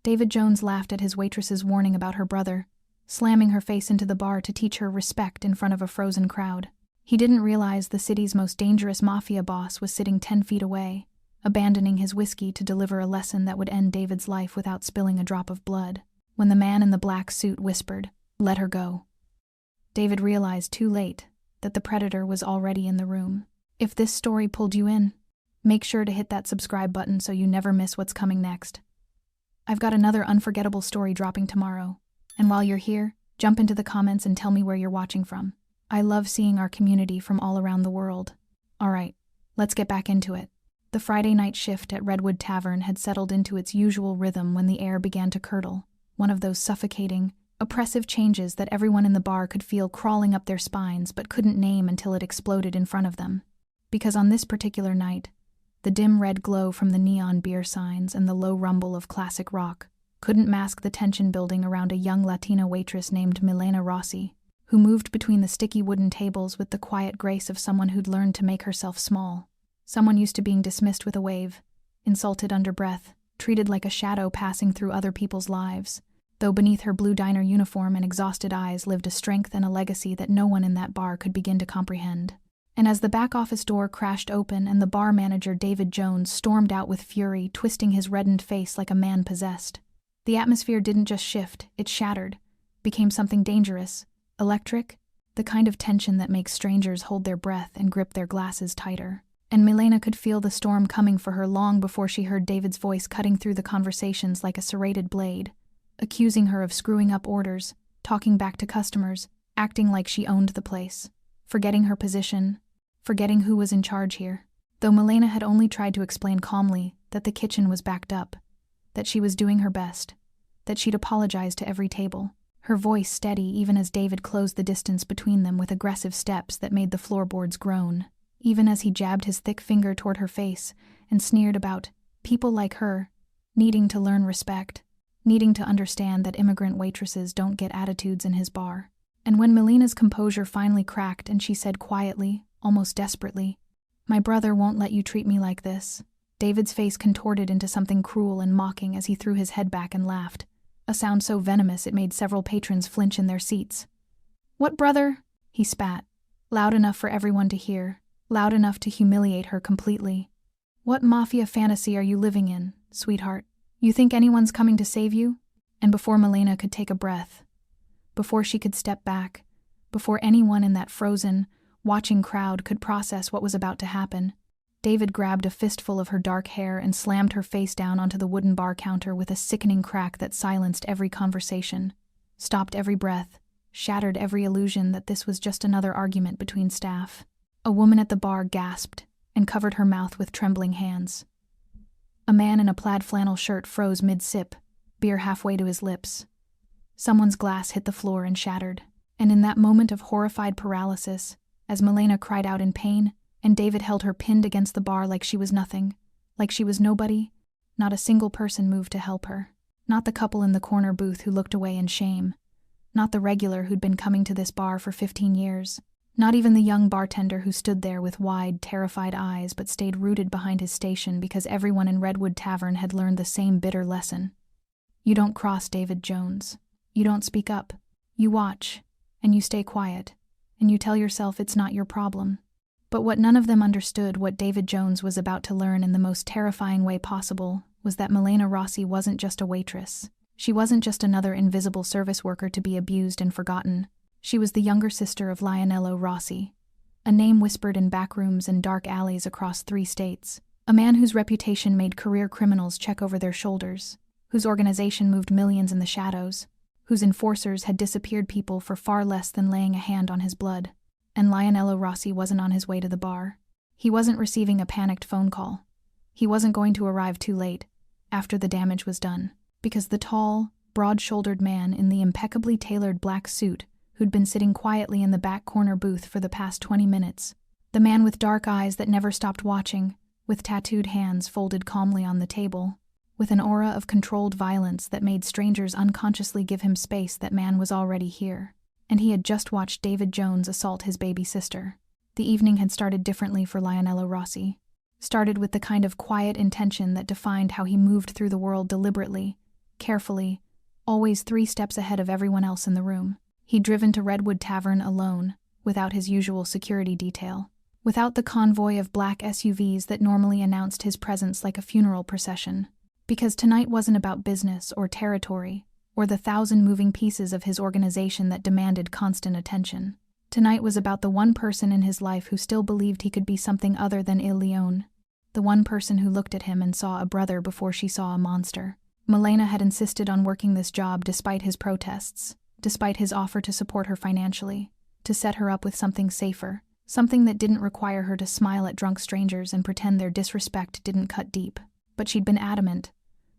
David Jones laughed at his waitress's warning about her brother, slamming her face into the bar to teach her respect in front of a frozen crowd. He didn't realize the city's most dangerous mafia boss was sitting 10 feet away, abandoning his whiskey to deliver a lesson that would end David's life without spilling a drop of blood. When the man in the black suit whispered, "Let her go," David realized too late that the predator was already in the room. If this story pulled you in, make sure to hit that subscribe button so you never miss what's coming next. I've got another unforgettable story dropping tomorrow, and while you're here, jump into the comments and tell me where you're watching from. I love seeing our community from all around the world. Alright, let's get back into it. The Friday night shift at Redwood Tavern had settled into its usual rhythm when the air began to curdle, one of those suffocating, oppressive changes that everyone in the bar could feel crawling up their spines but couldn't name until it exploded in front of them. Because on this particular night, the dim red glow from the neon beer signs and the low rumble of classic rock couldn't mask the tension building around a young Latina waitress named Milena Rossi, who moved between the sticky wooden tables with the quiet grace of someone who'd learned to make herself small. Someone used to being dismissed with a wave, insulted under breath, treated like a shadow passing through other people's lives, though beneath her blue diner uniform and exhausted eyes lived a strength and a legacy that no one in that bar could begin to comprehend. And as the back office door crashed open and the bar manager David Jones stormed out with fury, twisting his reddened face like a man possessed, the atmosphere didn't just shift, it shattered, became something dangerous, electric, the kind of tension that makes strangers hold their breath and grip their glasses tighter. And Milena could feel the storm coming for her long before she heard David's voice cutting through the conversations like a serrated blade, accusing her of screwing up orders, talking back to customers, acting like she owned the place, forgetting her position, forgetting who was in charge here. Though Milena had only tried to explain calmly that the kitchen was backed up, that she was doing her best, that she'd apologize to every table, her voice steady even as David closed the distance between them with aggressive steps that made the floorboards groan, even as he jabbed his thick finger toward her face and sneered about people like her needing to learn respect, needing to understand that immigrant waitresses don't get attitudes in his bar. And when Milena's composure finally cracked and she said quietly, almost desperately, "My brother won't let you treat me like this," David's face contorted into something cruel and mocking as he threw his head back and laughed, a sound so venomous it made several patrons flinch in their seats. "What brother?" he spat, loud enough for everyone to hear, loud enough to humiliate her completely. "What mafia fantasy are you living in, sweetheart? You think anyone's coming to save you?" And before Milena could take a breath, before she could step back, before anyone in that frozen, watching crowd could process what was about to happen, David grabbed a fistful of her dark hair and slammed her face down onto the wooden bar counter with a sickening crack that silenced every conversation, stopped every breath, shattered every illusion that this was just another argument between staff. A woman at the bar gasped and covered her mouth with trembling hands. A man in a plaid flannel shirt froze mid-sip, beer halfway to his lips. Someone's glass hit the floor and shattered, and in that moment of horrified paralysis, as Milena cried out in pain, and David held her pinned against the bar like she was nothing, like she was nobody, not a single person moved to help her. Not the couple in the corner booth who looked away in shame. Not the regular who'd been coming to this bar for 15 years. Not even the young bartender who stood there with wide, terrified eyes but stayed rooted behind his station because everyone in Redwood Tavern had learned the same bitter lesson. You don't cross David Jones. You don't speak up. You watch, and you stay quiet, and you tell yourself it's not your problem. But what none of them understood, what David Jones was about to learn in the most terrifying way possible, was that Milena Rossi wasn't just a waitress. She wasn't just another invisible service worker to be abused and forgotten. She was the younger sister of Lionello Rossi, a name whispered in back rooms and dark alleys across 3 states, a man whose reputation made career criminals check over their shoulders, whose organization moved millions in the shadows, whose enforcers had disappeared people for far less than laying a hand on his blood. And Lionello Rossi wasn't on his way to the bar. He wasn't receiving a panicked phone call. He wasn't going to arrive too late, after the damage was done, because the tall, broad-shouldered man in the impeccably tailored black suit who'd been sitting quietly in the back corner booth for the past 20 minutes, the man with dark eyes that never stopped watching, with tattooed hands folded calmly on the table, with an aura of controlled violence that made strangers unconsciously give him space, that man was already here. And he had just watched David Jones assault his baby sister. The evening had started differently for Lionello Rossi. Started with the kind of quiet intention that defined how he moved through the world deliberately, carefully, always 3 steps ahead of everyone else in the room. He'd driven to Redwood Tavern alone, without his usual security detail, without the convoy of black SUVs that normally announced his presence like a funeral procession. Because tonight wasn't about business or territory, or the 1,000 moving pieces of his organization that demanded constant attention. Tonight was about the one person in his life who still believed he could be something other than Il Leone, the one person who looked at him and saw a brother before she saw a monster. Milena had insisted on working this job despite his protests, despite his offer to support her financially, to set her up with something safer, something that didn't require her to smile at drunk strangers and pretend their disrespect didn't cut deep. But she'd been adamant,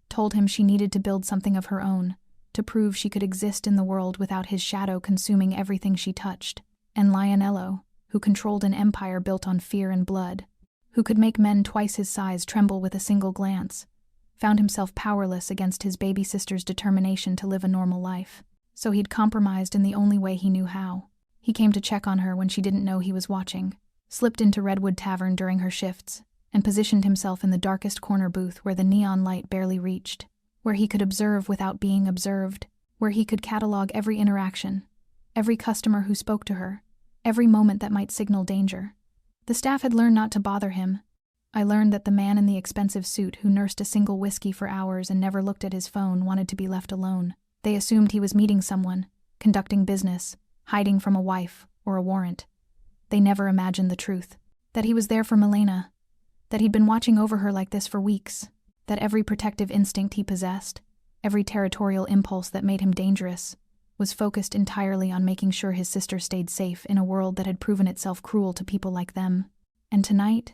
told him she needed to build something of her own, to prove she could exist in the world without his shadow consuming everything she touched. And Lionello, who controlled an empire built on fear and blood, who could make men twice his size tremble with a single glance, found himself powerless against his baby sister's determination to live a normal life. So he'd compromised in the only way he knew how. He came to check on her when she didn't know he was watching, slipped into Redwood Tavern during her shifts, and positioned himself in the darkest corner booth where the neon light barely reached, where he could observe without being observed, where he could catalog every interaction, every customer who spoke to her, every moment that might signal danger. The staff had learned not to bother him. I learned that the man in the expensive suit who nursed a single whiskey for hours and never looked at his phone wanted to be left alone. They assumed he was meeting someone, conducting business, hiding from a wife or a warrant. They never imagined the truth. That he was there for Milena, that he'd been watching over her like this for weeks, that every protective instinct he possessed, every territorial impulse that made him dangerous, was focused entirely on making sure his sister stayed safe in a world that had proven itself cruel to people like them. And tonight,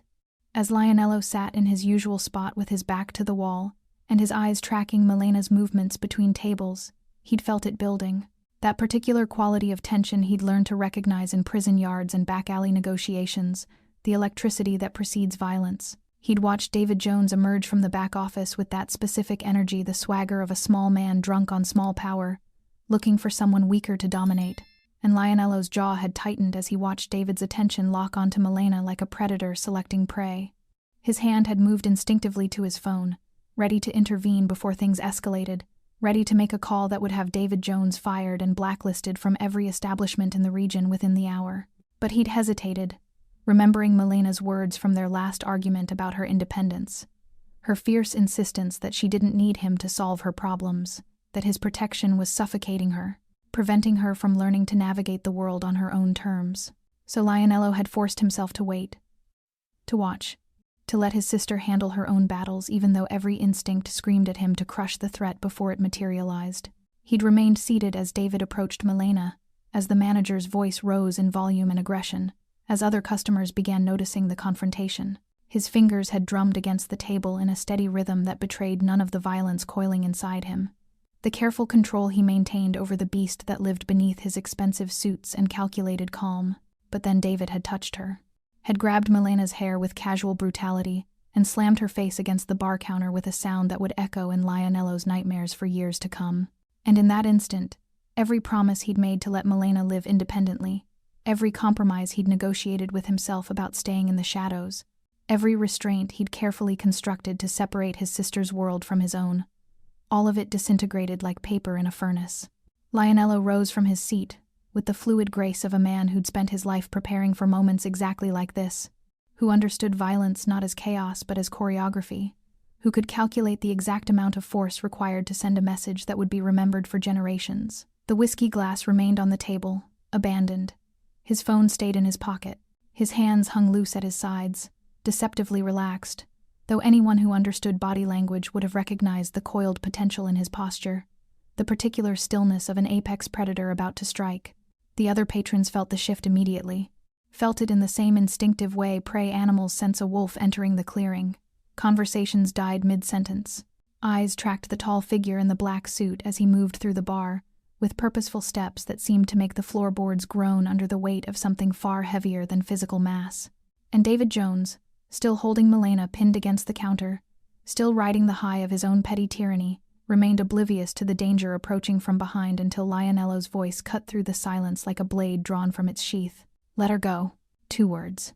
as Lionello sat in his usual spot with his back to the wall, and his eyes tracking Milena's movements between tables, he'd felt it building. That particular quality of tension he'd learned to recognize in prison yards and back-alley negotiations, the electricity that precedes violence. He'd watched David Jones emerge from the back office with that specific energy, the swagger of a small man drunk on small power, looking for someone weaker to dominate. And Lionello's jaw had tightened as he watched David's attention lock onto Milena like a predator selecting prey. His hand had moved instinctively to his phone, ready to intervene before things escalated, ready to make a call that would have David Jones fired and blacklisted from every establishment in the region within the hour. But he'd hesitated, remembering Milena's words from their last argument about her independence, her fierce insistence that she didn't need him to solve her problems, that his protection was suffocating her, preventing her from learning to navigate the world on her own terms. So Lionello had forced himself to wait, to watch, to let his sister handle her own battles even though every instinct screamed at him to crush the threat before it materialized. He'd remained seated as David approached Milena, as the manager's voice rose in volume and aggression, as other customers began noticing the confrontation. His fingers had drummed against the table in a steady rhythm that betrayed none of the violence coiling inside him. The careful control he maintained over the beast that lived beneath his expensive suits and calculated calm. But then David had touched her, had grabbed Milena's hair with casual brutality, and slammed her face against the bar counter with a sound that would echo in Lionello's nightmares for years to come. And in that instant, every promise he'd made to let Milena live independently, every compromise he'd negotiated with himself about staying in the shadows, every restraint he'd carefully constructed to separate his sister's world from his own, all of it disintegrated like paper in a furnace. Lionello rose from his seat, with the fluid grace of a man who'd spent his life preparing for moments exactly like this, who understood violence not as chaos but as choreography, who could calculate the exact amount of force required to send a message that would be remembered for generations. The whiskey glass remained on the table, abandoned. His phone stayed in his pocket. His hands hung loose at his sides, deceptively relaxed, though anyone who understood body language would have recognized the coiled potential in his posture, the particular stillness of an apex predator about to strike. The other patrons felt the shift immediately, felt it in the same instinctive way prey animals sense a wolf entering the clearing. Conversations died mid-sentence. Eyes tracked the tall figure in the black suit as he moved through the bar, with purposeful steps that seemed to make the floorboards groan under the weight of something far heavier than physical mass. And David Jones, still holding Milena pinned against the counter, still riding the high of his own petty tyranny, remained oblivious to the danger approaching from behind until Lionello's voice cut through the silence like a blade drawn from its sheath. "Let her go." 2 words.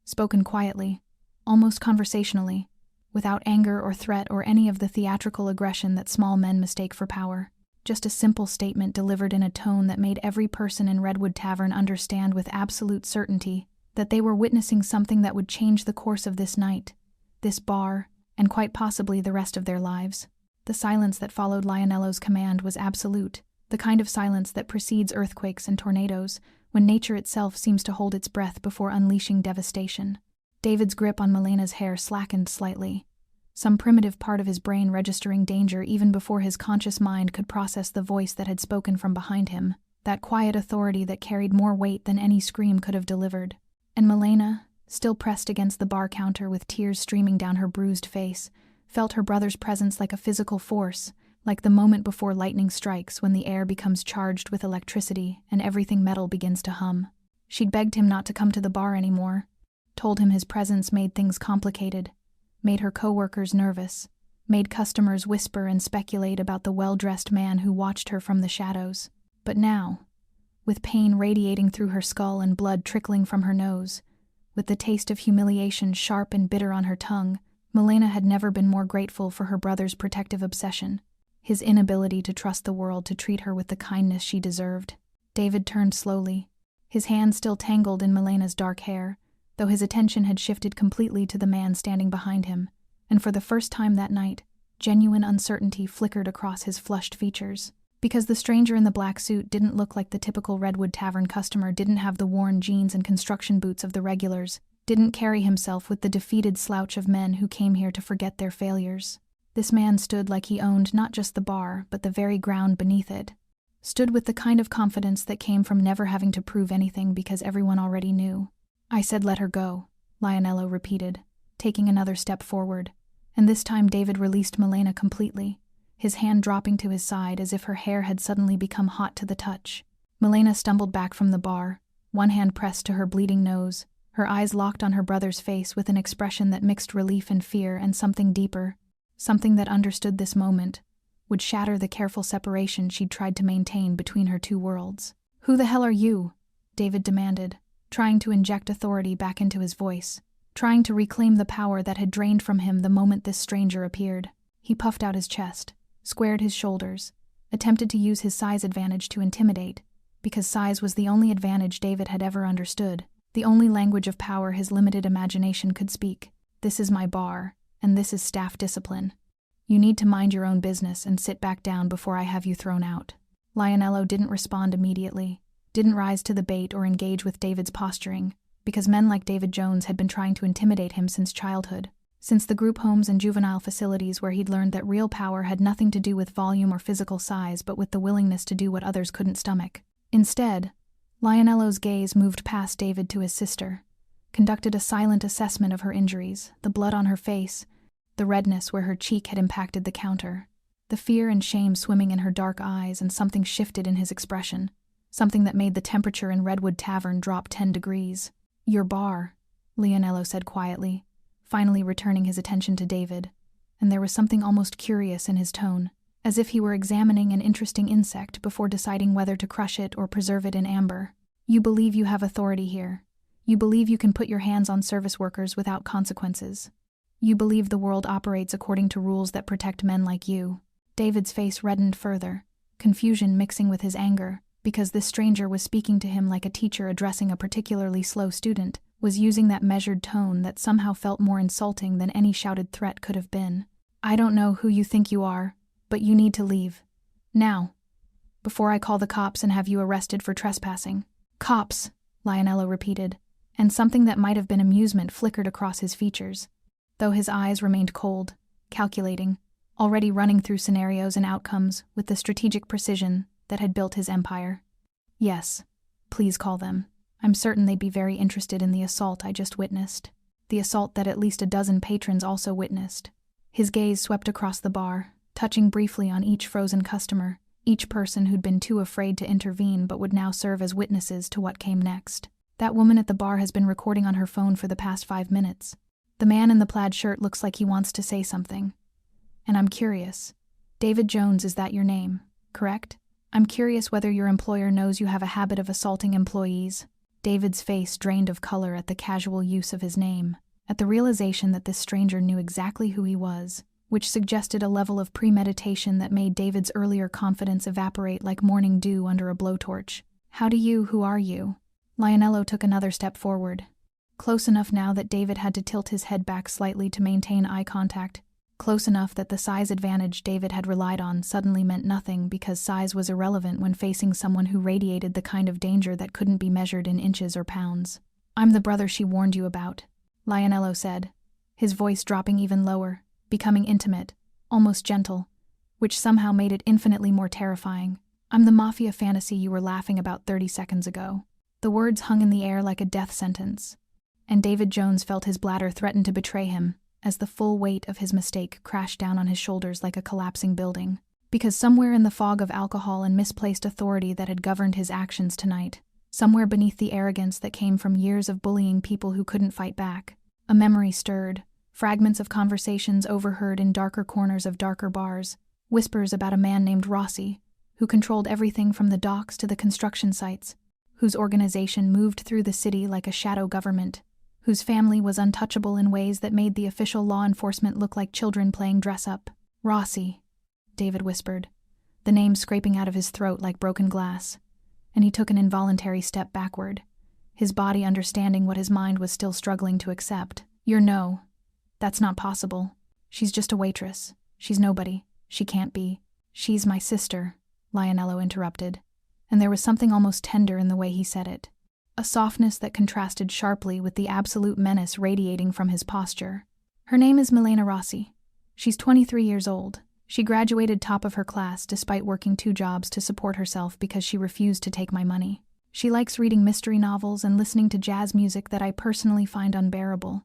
Spoken quietly, almost conversationally, without anger or threat or any of the theatrical aggression that small men mistake for power. Just a simple statement delivered in a tone that made every person in Redwood Tavern understand with absolute certainty that they were witnessing something that would change the course of this night, this bar, and quite possibly the rest of their lives. The silence that followed Lionello's command was absolute, the kind of silence that precedes earthquakes and tornadoes, when nature itself seems to hold its breath before unleashing devastation. David's grip on Melena's hair slackened slightly, some primitive part of his brain registering danger even before his conscious mind could process the voice that had spoken from behind him, that quiet authority that carried more weight than any scream could have delivered. And Melena, still pressed against the bar counter with tears streaming down her bruised face, felt her brother's presence like a physical force, like the moment before lightning strikes when the air becomes charged with electricity and everything metal begins to hum. She'd begged him not to come to the bar anymore, told him his presence made things complicated, made her coworkers nervous, made customers whisper and speculate about the well-dressed man who watched her from the shadows. But now, with pain radiating through her skull and blood trickling from her nose, with the taste of humiliation sharp and bitter on her tongue, Melena had never been more grateful for her brother's protective obsession, his inability to trust the world to treat her with the kindness she deserved. David turned slowly, his hands still tangled in Melena's dark hair, though his attention had shifted completely to the man standing behind him, and for the first time that night, genuine uncertainty flickered across his flushed features. Because the stranger in the black suit didn't look like the typical Redwood Tavern customer, didn't have the worn jeans and construction boots of the regulars, didn't carry himself with the defeated slouch of men who came here to forget their failures. This man stood like he owned not just the bar, but the very ground beneath it. Stood with the kind of confidence that came from never having to prove anything because everyone already knew. "I said let her go," Lionello repeated, taking another step forward, and this time David released Melena completely, his hand dropping to his side as if her hair had suddenly become hot to the touch. Melena stumbled back from the bar, one hand pressed to her bleeding nose, her eyes locked on her brother's face with an expression that mixed relief and fear and something deeper, something that understood this moment, would shatter the careful separation she'd tried to maintain between her two worlds. "Who the hell are you?" David demanded, trying to inject authority back into his voice, trying to reclaim the power that had drained from him the moment this stranger appeared. He puffed out his chest, squared his shoulders, attempted to use his size advantage to intimidate, because size was the only advantage David had ever understood, the only language of power his limited imagination could speak. "This is my bar, and this is staff discipline. You need to mind your own business and sit back down before I have you thrown out." Lionello didn't respond immediately, didn't rise to the bait or engage with David's posturing, because men like David Jones had been trying to intimidate him since childhood, since the group homes and juvenile facilities where he'd learned that real power had nothing to do with volume or physical size but with the willingness to do what others couldn't stomach. Instead, Lionello's gaze moved past David to his sister, conducted a silent assessment of her injuries, the blood on her face, the redness where her cheek had impacted the counter, the fear and shame swimming in her dark eyes, and something shifted in his expression, something that made the temperature in Redwood Tavern drop 10 degrees. "Your bar," Lionello said quietly, finally returning his attention to David, and there was something almost curious in his tone, as if he were examining an interesting insect before deciding whether to crush it or preserve it in amber. "You believe you have authority here. You believe you can put your hands on service workers without consequences. You believe the world operates according to rules that protect men like you." David's face reddened further, confusion mixing with his anger, because this stranger was speaking to him like a teacher addressing a particularly slow student, was using that measured tone that somehow felt more insulting than any shouted threat could have been. "I don't know who you think you are, but you need to leave. Now. Before I call the cops and have you arrested for trespassing." "Cops," Lionello repeated, and something that might have been amusement flickered across his features, though his eyes remained cold, calculating, already running through scenarios and outcomes with the strategic precision that had built his empire. "Yes, please call them. I'm certain they'd be very interested in the assault I just witnessed, the assault that at least a dozen patrons also witnessed." His gaze swept across the bar, touching briefly on each frozen customer, each person who'd been too afraid to intervene but would now serve as witnesses to what came next. "That woman at the bar has been recording on her phone for the past 5 minutes. The man in the plaid shirt looks like he wants to say something. And I'm curious. David Jones, is that your name, correct? I'm curious whether your employer knows you have a habit of assaulting employees." David's face drained of color at the casual use of his name, At the realization that this stranger knew exactly who he was, which suggested a level of premeditation that made David's earlier confidence evaporate like morning dew under a blowtorch. Who are you? Lionello took another step forward. Close enough now that David had to tilt his head back slightly to maintain eye contact. Close enough that the size advantage David had relied on suddenly meant nothing because size was irrelevant when facing someone who radiated the kind of danger that couldn't be measured in inches or pounds. "I'm the brother she warned you about," Lionello said, his voice dropping even lower, becoming intimate, almost gentle, which somehow made it infinitely more terrifying. "I'm the Mafia fantasy you were laughing about 30 seconds ago." The words hung in the air like a death sentence, and David Jones felt his bladder threaten to betray him as the full weight of his mistake crashed down on his shoulders like a collapsing building. Because somewhere in the fog of alcohol and misplaced authority that had governed his actions tonight, somewhere beneath the arrogance that came from years of bullying people who couldn't fight back, a memory stirred, fragments of conversations overheard in darker corners of darker bars, whispers about a man named Rossi, who controlled everything from the docks to the construction sites, whose organization moved through the city like a shadow government, whose family was untouchable in ways that made the official law enforcement look like children playing dress-up. "Rossi," David whispered, the name scraping out of his throat like broken glass, and he took an involuntary step backward, his body understanding what his mind was still struggling to accept. No, that's not possible. She's just a waitress. She's nobody. She can't be." "She's my sister," Lionello interrupted, and there was something almost tender in the way he said it. A softness that contrasted sharply with the absolute menace radiating from his posture. "Her name is Milena Rossi. She's 23 years old. She graduated top of her class despite working 2 jobs to support herself because she refused to take my money. She likes reading mystery novels and listening to jazz music that I personally find unbearable.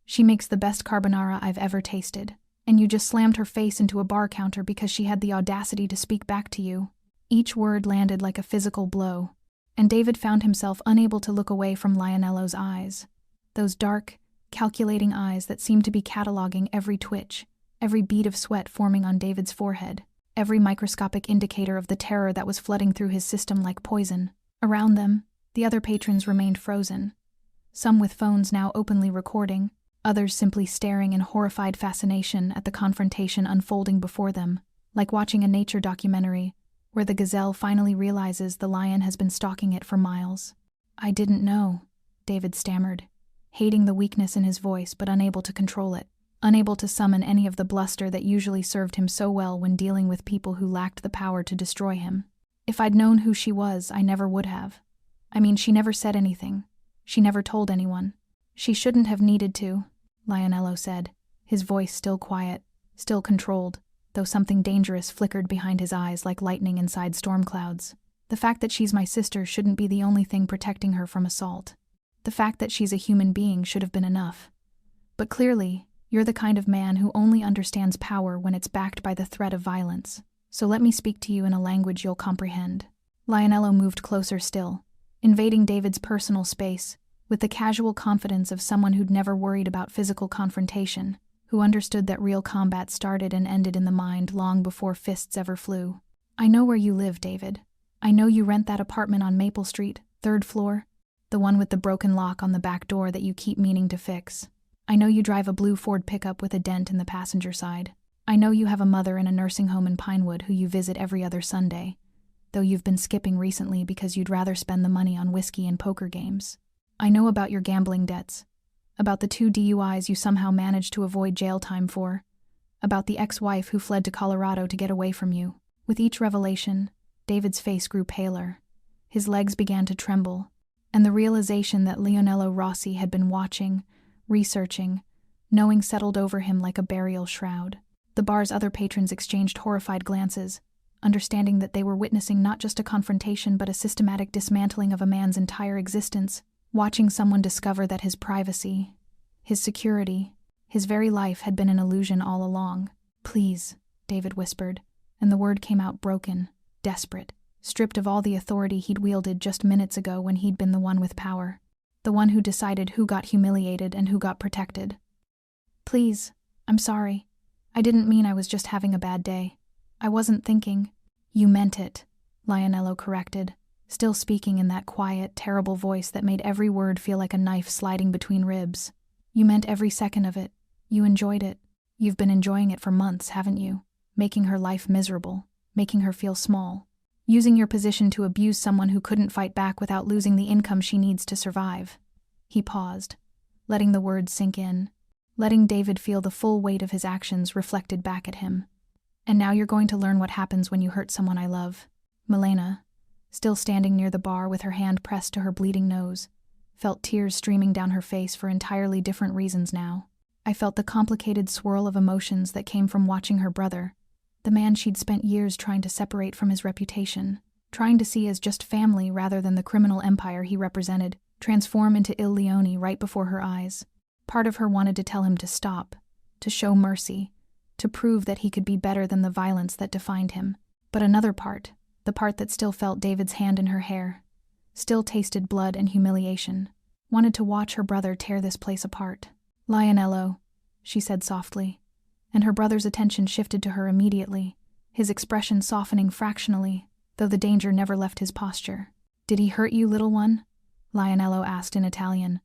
She makes the best carbonara I've ever tasted, and you just slammed her face into a bar counter because she had the audacity to speak back to you." Each word landed like a physical blow, and David found himself unable to look away from Lionello's eyes. Those dark, calculating eyes that seemed to be cataloging every twitch, every bead of sweat forming on David's forehead, every microscopic indicator of the terror that was flooding through his system like poison. Around them, the other patrons remained frozen, some with phones now openly recording, others simply staring in horrified fascination at the confrontation unfolding before them, like watching a nature documentary where the gazelle finally realizes the lion has been stalking it for miles. "I didn't know," David stammered, hating the weakness in his voice but unable to control it, unable to summon any of the bluster that usually served him so well when dealing with people who lacked the power to destroy him. "If I'd known who she was, I never would have. I mean, she never said anything. She never told anyone. She shouldn't have needed to," Lionello said, his voice still quiet, still controlled, though something dangerous flickered behind his eyes like lightning inside storm clouds. "The fact that she's my sister shouldn't be the only thing protecting her from assault. The fact that she's a human being should have been enough. But clearly, you're the kind of man who only understands power when it's backed by the threat of violence. So let me speak to you in a language you'll comprehend." Lionello moved closer still, invading David's personal space, with the casual confidence of someone who'd never worried about physical confrontation, who understood that real combat started and ended in the mind long before fists ever flew. "I know where you live, David. I know you rent that apartment on Maple Street, 3rd floor, the one with the broken lock on the back door that you keep meaning to fix. I know you drive a blue Ford pickup with a dent in the passenger side. I know you have a mother in a nursing home in Pinewood who you visit every other Sunday, though you've been skipping recently because you'd rather spend the money on whiskey and poker games. I know about your gambling debts, about the 2 DUIs you somehow managed to avoid jail time for, about the ex-wife who fled to Colorado to get away from you." With each revelation, David's face grew paler, his legs began to tremble, and the realization that Lionello Rossi had been watching, researching, knowing settled over him like a burial shroud. The bar's other patrons exchanged horrified glances, understanding that they were witnessing not just a confrontation but a systematic dismantling of a man's entire existence, watching someone discover that his privacy, his security, his very life had been an illusion all along. "Please," David whispered, and the word came out broken, desperate, stripped of all the authority he'd wielded just minutes ago when he'd been the one with power, the one who decided who got humiliated and who got protected. "Please, I'm sorry. I didn't mean I was just having a bad day. I wasn't thinking." "You meant it," Lionello corrected, still speaking in that quiet, terrible voice that made every word feel like a knife sliding between ribs. You meant every second of it. You enjoyed it. You've been enjoying it for months, haven't you? Making her life miserable, making her feel small. Using your position to abuse someone who couldn't fight back without losing the income she needs to survive. He paused, letting the words sink in, letting David feel the full weight of his actions reflected back at him. And now you're going to learn what happens when you hurt someone I love. Milena, still standing near the bar with her hand pressed to her bleeding nose, felt tears streaming down her face for entirely different reasons now. I felt the complicated swirl of emotions that came from watching her brother, the man she'd spent years trying to separate from his reputation, trying to see as just family rather than the criminal empire he represented, transform into Il Leone right before her eyes. Part of her wanted to tell him to stop, to show mercy, to prove that he could be better than the violence that defined him. But another part, the part that still felt David's hand in her hair, still tasted blood and humiliation, wanted to watch her brother tear this place apart. "Lionello," she said softly, and her brother's attention shifted to her immediately, his expression softening fractionally, though the danger never left his posture. "Did he hurt you, little one?" Lionello asked in Italian,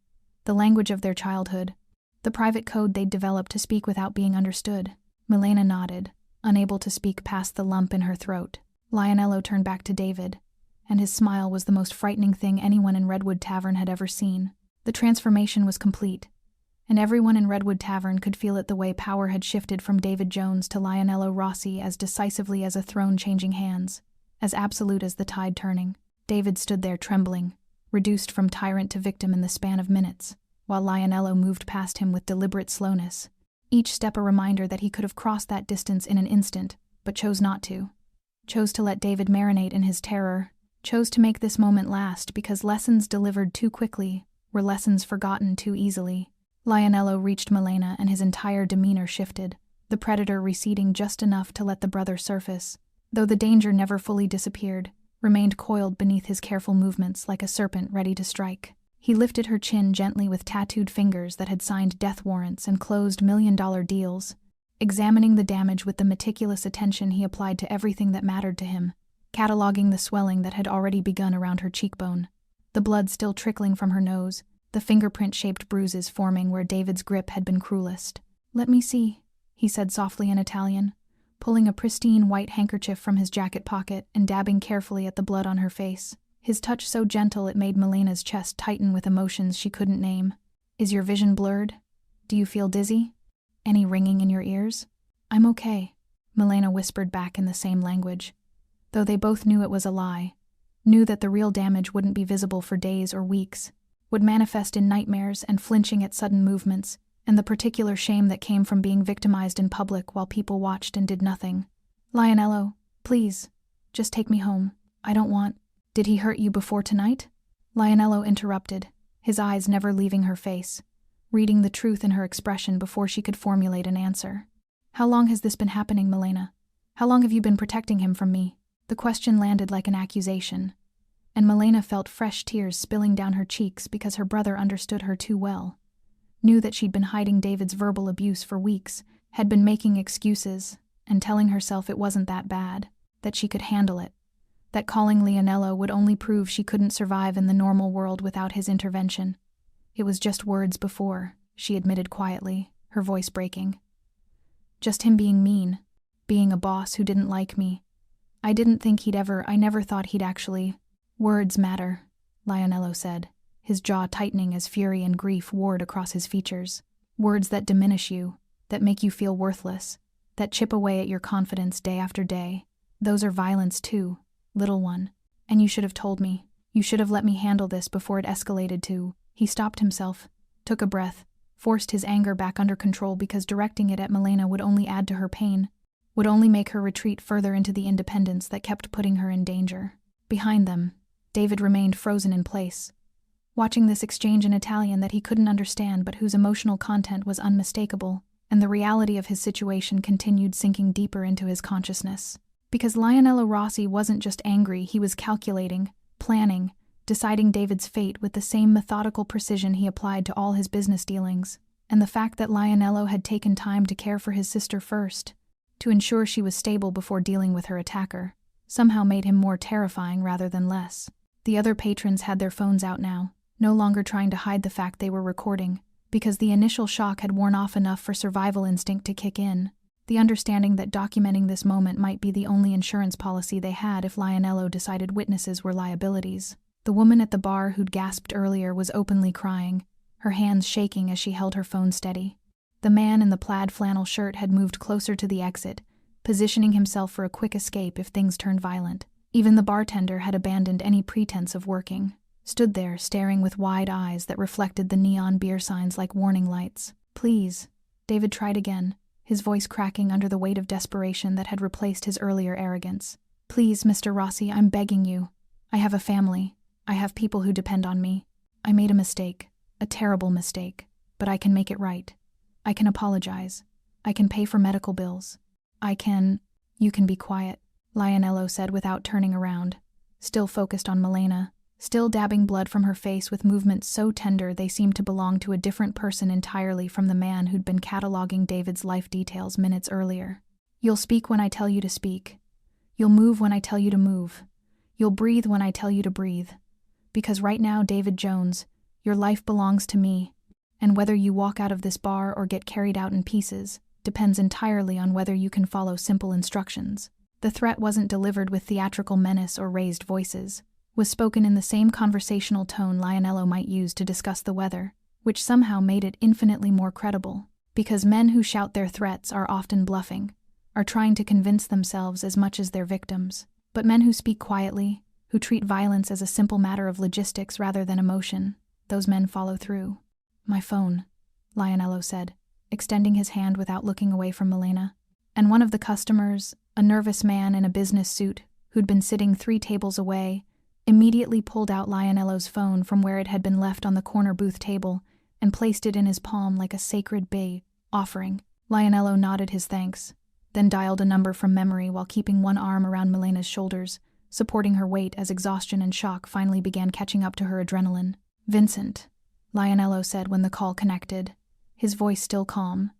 the language of their childhood, the private code they'd developed to speak without being understood. Milena nodded, unable to speak past the lump in her throat. Lionello turned back to David, and his smile was the most frightening thing anyone in Redwood Tavern had ever seen. The transformation was complete, and everyone in Redwood Tavern could feel it the way power had shifted from David Jones to Lionello Rossi as decisively as a throne changing hands, as absolute as the tide turning. David stood there trembling, reduced from tyrant to victim in the span of minutes, while Lionello moved past him with deliberate slowness, each step a reminder that he could have crossed that distance in an instant, but chose not to. Chose to let David marinate in his terror, chose to make this moment last because lessons delivered too quickly were lessons forgotten too easily. Lionello reached Milena and his entire demeanor shifted, the predator receding just enough to let the brother surface, though the danger never fully disappeared, remained coiled beneath his careful movements like a serpent ready to strike. He lifted her chin gently with tattooed fingers that had signed death warrants and closed million-dollar deals, examining the damage with the meticulous attention he applied to everything that mattered to him, cataloging the swelling that had already begun around her cheekbone, the blood still trickling from her nose, the fingerprint-shaped bruises forming where David's grip had been cruelest. "Let me see," he said softly in Italian, pulling a pristine white handkerchief from his jacket pocket and dabbing carefully at the blood on her face, his touch so gentle it made Milena's chest tighten with emotions she couldn't name. "Is your vision blurred? Do you feel dizzy? Any ringing in your ears?" "I'm okay," Milena whispered back in the same language, though they both knew it was a lie, knew that the real damage wouldn't be visible for days or weeks, would manifest in nightmares and flinching at sudden movements, and the particular shame that came from being victimized in public while people watched and did nothing. "Lionello, please, just take me home. I don't want—" "Did he hurt you before tonight?" Lionello interrupted, his eyes never leaving her face, reading the truth in her expression before she could formulate an answer. "How long has this been happening, Milena? How long have you been protecting him from me?" The question landed like an accusation, and Milena felt fresh tears spilling down her cheeks because her brother understood her too well, knew that she'd been hiding David's verbal abuse for weeks, had been making excuses, and telling herself it wasn't that bad, that she could handle it, that calling Lionello would only prove she couldn't survive in the normal world without his intervention. It was just words before, she admitted quietly, her voice breaking. Just him being mean, being a boss who didn't like me. I never thought he'd actually— "Words matter," Lionello said, his jaw tightening as fury and grief warred across his features. "Words that diminish you, that make you feel worthless, that chip away at your confidence day after day. Those are violence too, little one. And you should have told me. You should have let me handle this before it escalated to—" He stopped himself, took a breath, forced his anger back under control because directing it at Milena would only add to her pain, would only make her retreat further into the independence that kept putting her in danger. Behind them, David remained frozen in place, watching this exchange in Italian that he couldn't understand but whose emotional content was unmistakable, and the reality of his situation continued sinking deeper into his consciousness. Because Lionello Rossi wasn't just angry, he was calculating, planning, deciding David's fate with the same methodical precision he applied to all his business dealings, and the fact that Lionello had taken time to care for his sister first, to ensure she was stable before dealing with her attacker, somehow made him more terrifying rather than less. The other patrons had their phones out now, no longer trying to hide the fact they were recording, because the initial shock had worn off enough for survival instinct to kick in, the understanding that documenting this moment might be the only insurance policy they had if Lionello decided witnesses were liabilities. The woman at the bar who'd gasped earlier was openly crying, her hands shaking as she held her phone steady. The man in the plaid flannel shirt had moved closer to the exit, positioning himself for a quick escape if things turned violent. Even the bartender had abandoned any pretense of working, stood there staring with wide eyes that reflected the neon beer signs like warning lights. "Please," David tried again, his voice cracking under the weight of desperation that had replaced his earlier arrogance. "Please, Mr. Rossi, I'm begging you. I have a family. I have people who depend on me. I made a mistake, a terrible mistake, but I can make it right. I can apologize. I can pay for medical bills. You can be quiet," Lionello said without turning around, still focused on Milena, still dabbing blood from her face with movements so tender they seemed to belong to a different person entirely from the man who'd been cataloging David's life details minutes earlier. "You'll speak when I tell you to speak. You'll move when I tell you to move. You'll breathe when I tell you to breathe. Because right now, David Jones, your life belongs to me, and whether you walk out of this bar or get carried out in pieces depends entirely on whether you can follow simple instructions." The threat wasn't delivered with theatrical menace or raised voices, was spoken in the same conversational tone Lionello might use to discuss the weather, which somehow made it infinitely more credible, because men who shout their threats are often bluffing, are trying to convince themselves as much as their victims. But men who speak quietly, who treat violence as a simple matter of logistics rather than emotion, those men follow through. "My phone," Lionello said, extending his hand without looking away from Milena. And one of the customers, a nervous man in a business suit who'd been sitting 3 tables away, immediately pulled out Lionello's phone from where it had been left on the corner booth table and placed it in his palm like a sacred offering. Lionello nodded his thanks, then dialed a number from memory while keeping one arm around Milena's shoulders, supporting her weight as exhaustion and shock finally began catching up to her adrenaline. "Vincent," Lionello said when the call connected, his voice still calm,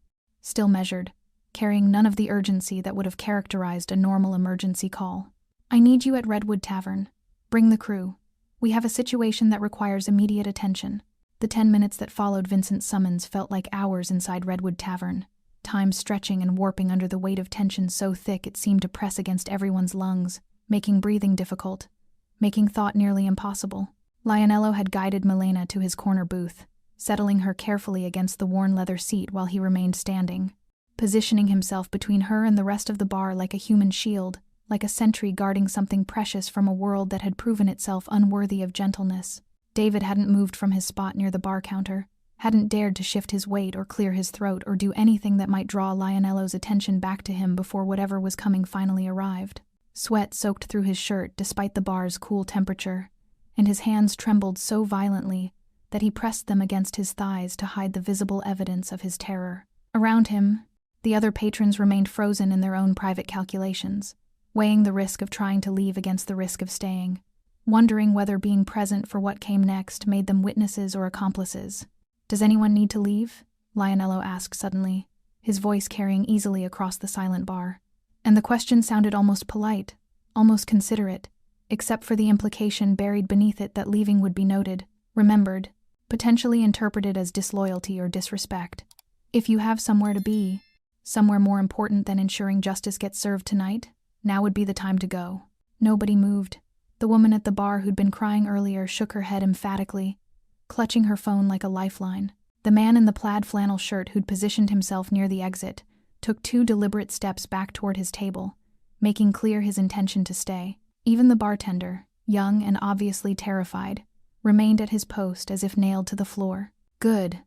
still measured, carrying none of the urgency that would have characterized a normal emergency call. "I need you at Redwood Tavern. Bring the crew. We have a situation that requires immediate attention." The 10 minutes that followed Vincent's summons felt like hours inside Redwood Tavern, time stretching and warping under the weight of tension so thick it seemed to press against everyone's lungs, making breathing difficult, making thought nearly impossible. Lionello had guided Milena to his corner booth, settling her carefully against the worn leather seat while he remained standing, positioning himself between her and the rest of the bar like a human shield, like a sentry guarding something precious from a world that had proven itself unworthy of gentleness. David hadn't moved from his spot near the bar counter, hadn't dared to shift his weight or clear his throat or do anything that might draw Lionello's attention back to him before whatever was coming finally arrived. Sweat soaked through his shirt despite the bar's cool temperature, and his hands trembled so violently that he pressed them against his thighs to hide the visible evidence of his terror. Around him, the other patrons remained frozen in their own private calculations, weighing the risk of trying to leave against the risk of staying, wondering whether being present for what came next made them witnesses or accomplices. "Does anyone need to leave?" Lionello asked suddenly, his voice carrying easily across the silent bar. And the question sounded almost polite, almost considerate, except for the implication buried beneath it that leaving would be noted, remembered, potentially interpreted as disloyalty or disrespect. "If you have somewhere to be, somewhere more important than ensuring justice gets served tonight, now would be the time to go." Nobody moved. The woman at the bar who'd been crying earlier shook her head emphatically, clutching her phone like a lifeline. The man in the plaid flannel shirt who'd positioned himself near the exit took 2 deliberate steps back toward his table, making clear his intention to stay. Even the bartender, young and obviously terrified, remained at his post as if nailed to the floor. "Good,"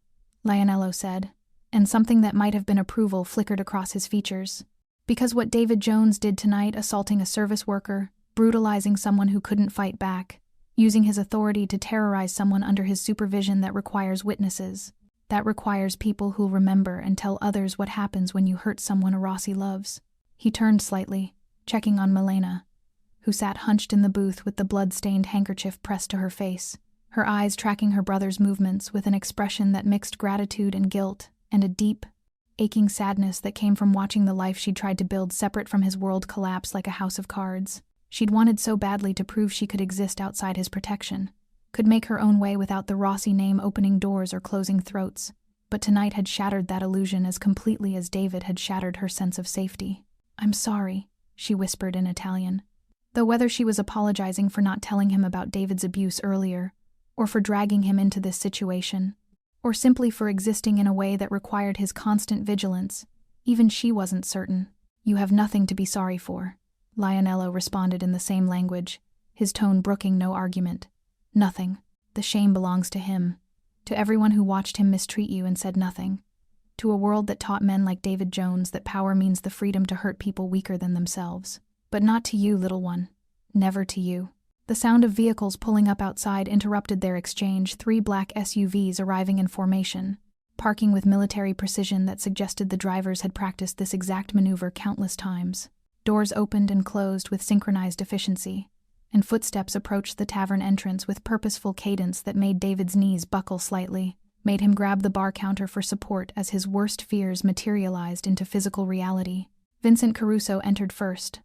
Lionello said, and something that might have been approval flickered across his features. Because what David Jones did tonight, assaulting a service worker, brutalizing someone who couldn't fight back, using his authority to terrorize someone under his supervision, that requires witnesses. That requires people who'll remember and tell others what happens when you hurt someone Rossi loves. He turned slightly, checking on Milena, who sat hunched in the booth with the blood-stained handkerchief pressed to her face, her eyes tracking her brother's movements with an expression that mixed gratitude and guilt, and a deep, aching sadness that came from watching the life she'd tried to build separate from his world collapse like a house of cards. She'd wanted so badly to prove she could exist outside his protection, could make her own way without the Rossi name opening doors or closing throats, but tonight had shattered that illusion as completely as David had shattered her sense of safety. "I'm sorry," she whispered in Italian. Though whether she was apologizing for not telling him about David's abuse earlier, or for dragging him into this situation, or simply for existing in a way that required his constant vigilance, even she wasn't certain. "You have nothing to be sorry for," Lionello responded in the same language, his tone brooking no argument. "Nothing. The shame belongs to him. To everyone who watched him mistreat you and said nothing. To a world that taught men like David Jones that power means the freedom to hurt people weaker than themselves. But not to you, little one. Never to you." The sound of vehicles pulling up outside interrupted their exchange, 3 black SUVs arriving in formation, parking with military precision that suggested the drivers had practiced this exact maneuver countless times. Doors opened and closed with synchronized efficiency, and footsteps approached the tavern entrance with purposeful cadence that made David's knees buckle slightly, made him grab the bar counter for support as his worst fears materialized into physical reality. Vincent Caruso entered first,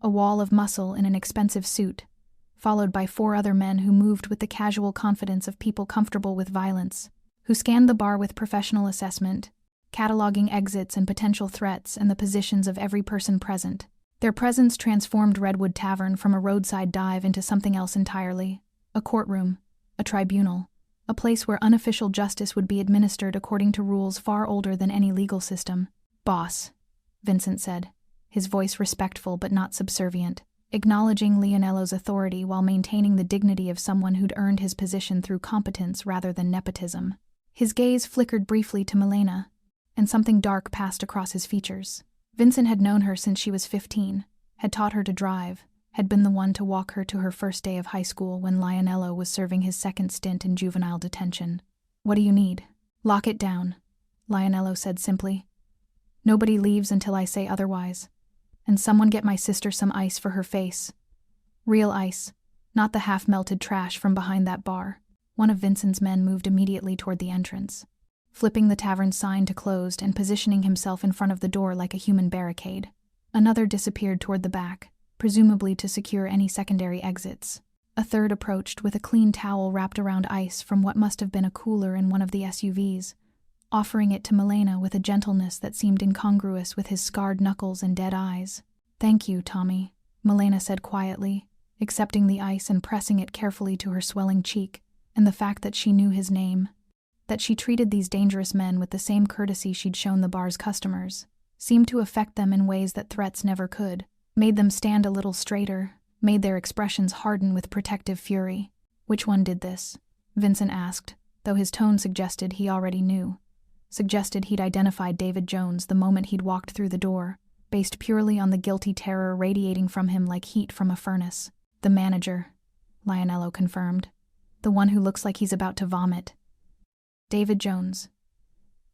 a wall of muscle in an expensive suit, followed by 4 other men who moved with the casual confidence of people comfortable with violence, who scanned the bar with professional assessment, cataloging exits and potential threats and the positions of every person present. Their presence transformed Redwood Tavern from a roadside dive into something else entirely: a courtroom, a tribunal, a place where unofficial justice would be administered according to rules far older than any legal system. "Boss," Vincent said, his voice respectful but not subservient, acknowledging Lionello's authority while maintaining the dignity of someone who'd earned his position through competence rather than nepotism. His gaze flickered briefly to Milena, and something dark passed across his features. Vincent had known her since she was 15, had taught her to drive, had been the one to walk her to her first day of high school when Lionello was serving his second stint in juvenile detention. "What do you need?" "Lock it down," Lionello said simply. "Nobody leaves until I say otherwise. And someone get my sister some ice for her face. Real ice, not the half-melted trash from behind that bar." One of Vincent's men moved immediately toward the entrance, flipping the tavern sign to closed and positioning himself in front of the door like a human barricade. Another disappeared toward the back, presumably to secure any secondary exits. A third approached with a clean towel wrapped around ice from what must have been a cooler in one of the SUVs, offering it to Milena with a gentleness that seemed incongruous with his scarred knuckles and dead eyes. "Thank you, Tommy," Milena said quietly, accepting the ice and pressing it carefully to her swelling cheek, and the fact that she knew his name, that she treated these dangerous men with the same courtesy she'd shown the bar's customers, seemed to affect them in ways that threats never could, made them stand a little straighter, made their expressions harden with protective fury. "Which one did this?" Vincent asked, though his tone suggested he already knew. Suggested he'd identified David Jones the moment he'd walked through the door, based purely on the guilty terror radiating from him like heat from a furnace. "The manager," Lionello confirmed. "The one who looks like he's about to vomit. David Jones.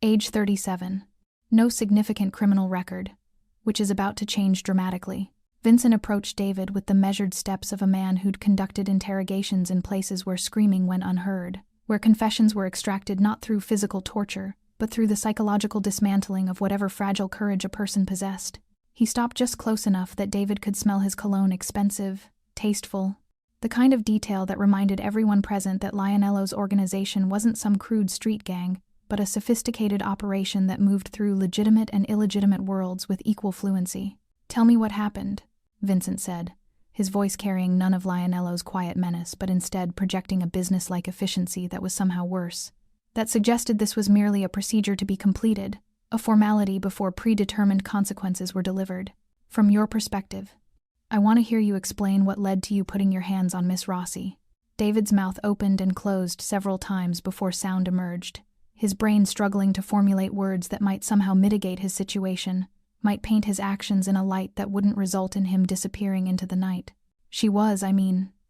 Age 37. No significant criminal record, which is about to change dramatically." Vincent approached David with the measured steps of a man who'd conducted interrogations in places where screaming went unheard, where confessions were extracted not through physical torture, but through the psychological dismantling of whatever fragile courage a person possessed. He stopped just close enough that David could smell his cologne, expensive, tasteful, the kind of detail that reminded everyone present that Lionello's organization wasn't some crude street gang, but a sophisticated operation that moved through legitimate and illegitimate worlds with equal fluency. "Tell me what happened," Vincent said, his voice carrying none of Lionello's quiet menace but instead projecting a business-like efficiency that was somehow worse, that suggested this was merely a procedure to be completed, a formality before predetermined consequences were delivered. "From your perspective. I want to hear you explain what led to you putting your hands on Miss Rossi." David's mouth opened and closed several times before sound emerged, his brain struggling to formulate words that might somehow mitigate his situation, might paint his actions in a light that wouldn't result in him disappearing into the night.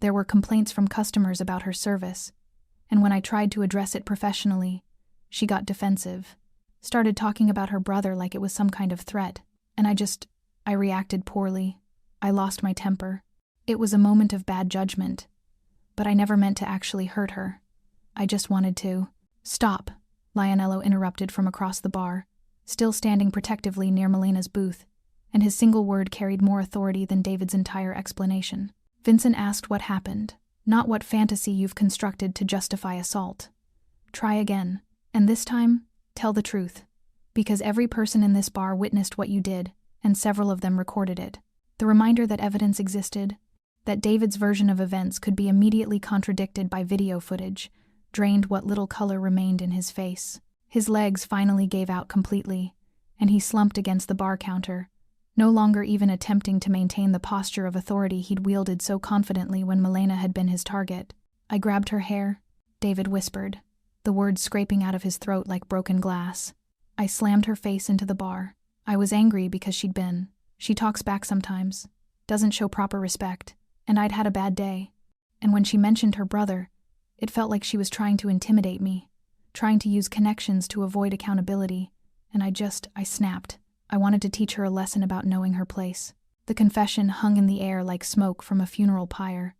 There were complaints from customers about her service, and when I tried to address it professionally, she got defensive, started talking about her brother like it was some kind of threat, and I reacted poorly. I lost my temper. It was a moment of bad judgment, but I never meant to actually hurt her. I just wanted to." "Stop," Lionello interrupted from across the bar, still standing protectively near Milena's booth, and his single word carried more authority than David's entire explanation. "Vincent asked what happened, not what fantasy you've constructed to justify assault. Try again, and this time, Tell the truth. Because every person in this bar witnessed what you did, and several of them recorded it. The reminder that evidence existed, that David's version of events could be immediately contradicted by video footage, drained what little color remained in his face. His legs finally gave out completely, and he slumped against the bar counter, no longer even attempting to maintain the posture of authority he'd wielded so confidently when Milena had been his target. I grabbed her hair, David whispered, the words scraping out of his throat like broken glass. I slammed her face into the bar. I was angry because she talks back sometimes, doesn't show proper respect, and I'd had a bad day. And when she mentioned her brother, it felt like she was trying to intimidate me, trying to use connections to avoid accountability, and I snapped. I wanted to teach her a lesson about knowing her place. The confession hung in the air like smoke from a funeral pyre,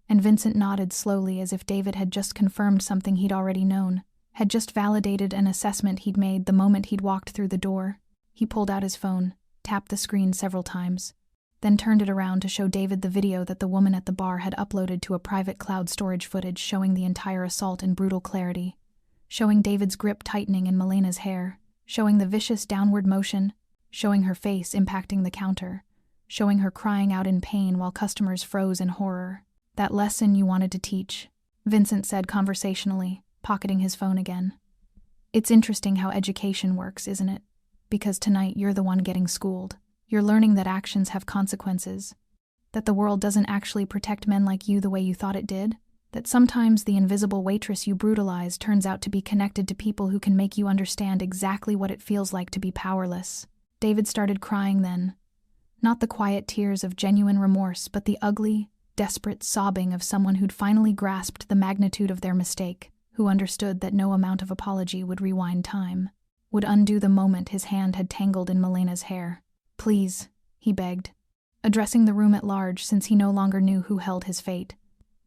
and Vincent nodded slowly as if David had just confirmed something he'd already known, had just validated an assessment he'd made the moment he'd walked through the door. He pulled out his phone, tapped the screen several times, then turned it around to show David the video that the woman at the bar had uploaded to a private cloud storage footage showing the entire assault in brutal clarity, showing David's grip tightening in Milena's hair, showing the vicious downward motion, showing her face impacting the counter, showing her crying out in pain while customers froze in horror. That lesson you wanted to teach, Vincent said conversationally, pocketing his phone again. It's interesting how education works, isn't it? Because tonight you're the one getting schooled. You're learning that actions have consequences, that the world doesn't actually protect men like you the way you thought it did, that sometimes the invisible waitress you brutalized turns out to be connected to people who can make you understand exactly what it feels like to be powerless. David started crying then. Not the quiet tears of genuine remorse, but the ugly, desperate sobbing of someone who'd finally grasped the magnitude of their mistake, who understood that no amount of apology would rewind time, would undo the moment his hand had tangled in Milena's hair. Please, he begged, addressing the room at large since he no longer knew who held his fate.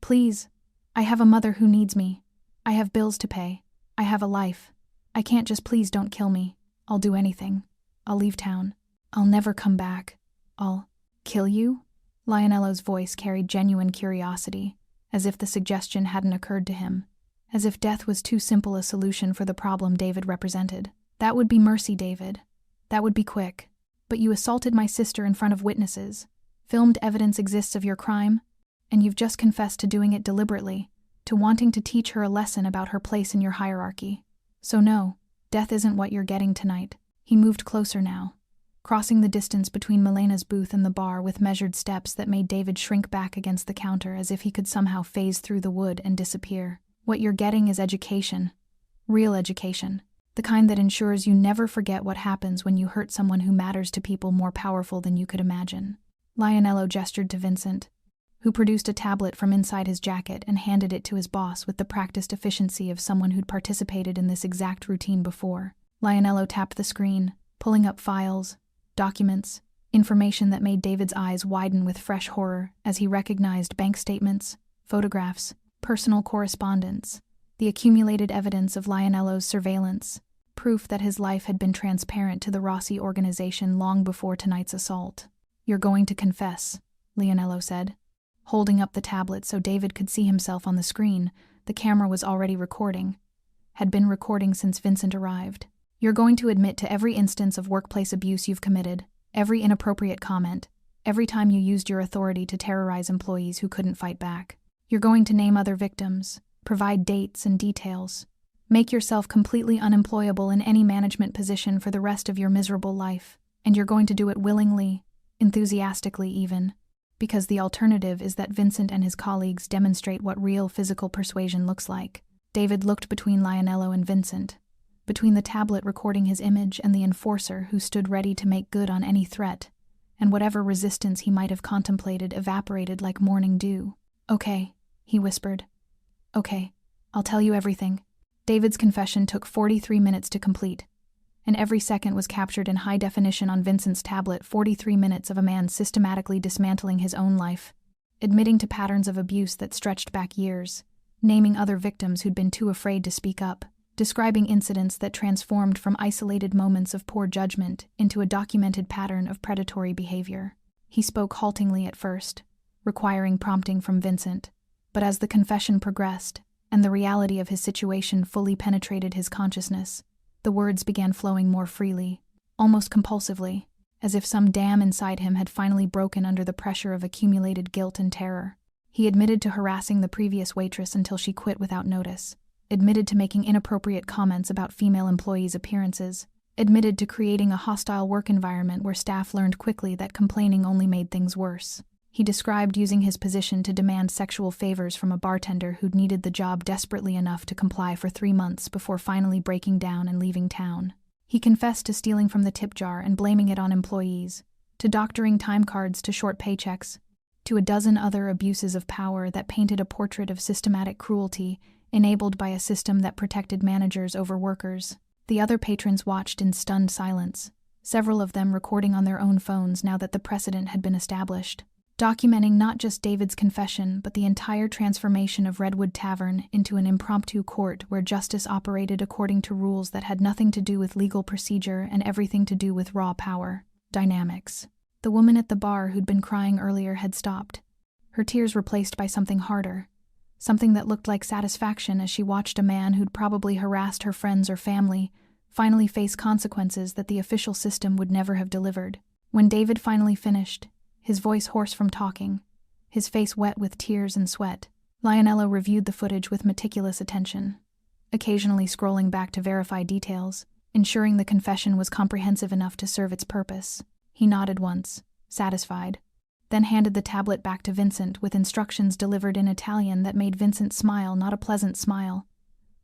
Please, I have a mother who needs me. I have bills to pay. I have a life. I can't just please don't kill me. I'll do anything. I'll leave town. I'll never come back. I'll kill you? Lionello's voice carried genuine curiosity, as if the suggestion hadn't occurred to him, as if death was too simple a solution for the problem David represented. That would be mercy, David. That would be quick. But you assaulted my sister in front of witnesses. Filmed evidence exists of your crime, and you've just confessed to doing it deliberately, to wanting to teach her a lesson about her place in your hierarchy. So no, death isn't what you're getting tonight. He moved closer now, crossing the distance between Milena's booth and the bar with measured steps that made David shrink back against the counter as if he could somehow phase through the wood and disappear. What you're getting is education. Real education. The kind that ensures you never forget what happens when you hurt someone who matters to people more powerful than you could imagine. Lionello gestured to Vincent, who produced a tablet from inside his jacket and handed it to his boss with the practiced efficiency of someone who'd participated in this exact routine before. Lionello tapped the screen, pulling up files, documents, information that made David's eyes widen with fresh horror as he recognized bank statements, photographs, personal correspondence, the accumulated evidence of Lionello's surveillance, proof that his life had been transparent to the Rossi organization long before tonight's assault. You're going to confess, Lionello said, holding up the tablet so David could see himself on the screen. The camera was already recording, had been recording since Vincent arrived. You're going to admit to every instance of workplace abuse you've committed, every inappropriate comment, every time you used your authority to terrorize employees who couldn't fight back. You're going to name other victims, provide dates and details, make yourself completely unemployable in any management position for the rest of your miserable life, and you're going to do it willingly, enthusiastically even, because the alternative is that Vincent and his colleagues demonstrate what real physical persuasion looks like. David looked between Lionello and Vincent, between the tablet recording his image and the enforcer who stood ready to make good on any threat, and whatever resistance he might have contemplated evaporated like morning dew. Okay, he whispered. Okay, I'll tell you everything. David's confession took 43 minutes to complete, and every second was captured in high definition on Vincent's tablet. 43 minutes of a man systematically dismantling his own life, admitting to patterns of abuse that stretched back years, naming other victims who'd been too afraid to speak up, describing incidents that transformed from isolated moments of poor judgment into a documented pattern of predatory behavior. He spoke haltingly at first, requiring prompting from Vincent, but as the confession progressed, and the reality of his situation fully penetrated his consciousness, The words began flowing more freely, almost compulsively, as if some dam inside him had finally broken under the pressure of accumulated guilt and terror. He admitted to harassing the previous waitress until she quit without notice, admitted to making inappropriate comments about female employees' appearances, admitted to creating a hostile work environment where staff learned quickly that complaining only made things worse. He described using his position to demand sexual favors from a bartender who'd needed the job desperately enough to comply for 3 months before finally breaking down and leaving town. He confessed to stealing from the tip jar and blaming it on employees, to doctoring time cards to short paychecks, to a dozen other abuses of power that painted a portrait of systematic cruelty enabled by a system that protected managers over workers. The other patrons watched in stunned silence, several of them recording on their own phones now that the precedent had been established, documenting not just David's confession but the entire transformation of Redwood Tavern into an impromptu court where justice operated according to rules that had nothing to do with legal procedure and everything to do with raw power dynamics. The woman at the bar who'd been crying earlier had stopped, her tears replaced by something harder, something that looked like satisfaction as she watched a man who'd probably harassed her friends or family finally face consequences that the official system would never have delivered. When David finally finished, his voice hoarse from talking, his face wet with tears and sweat, Lionello reviewed the footage with meticulous attention, occasionally scrolling back to verify details, ensuring the confession was comprehensive enough to serve its purpose. He nodded once, satisfied, then handed the tablet back to Vincent with instructions delivered in Italian that made Vincent smile, not a pleasant smile,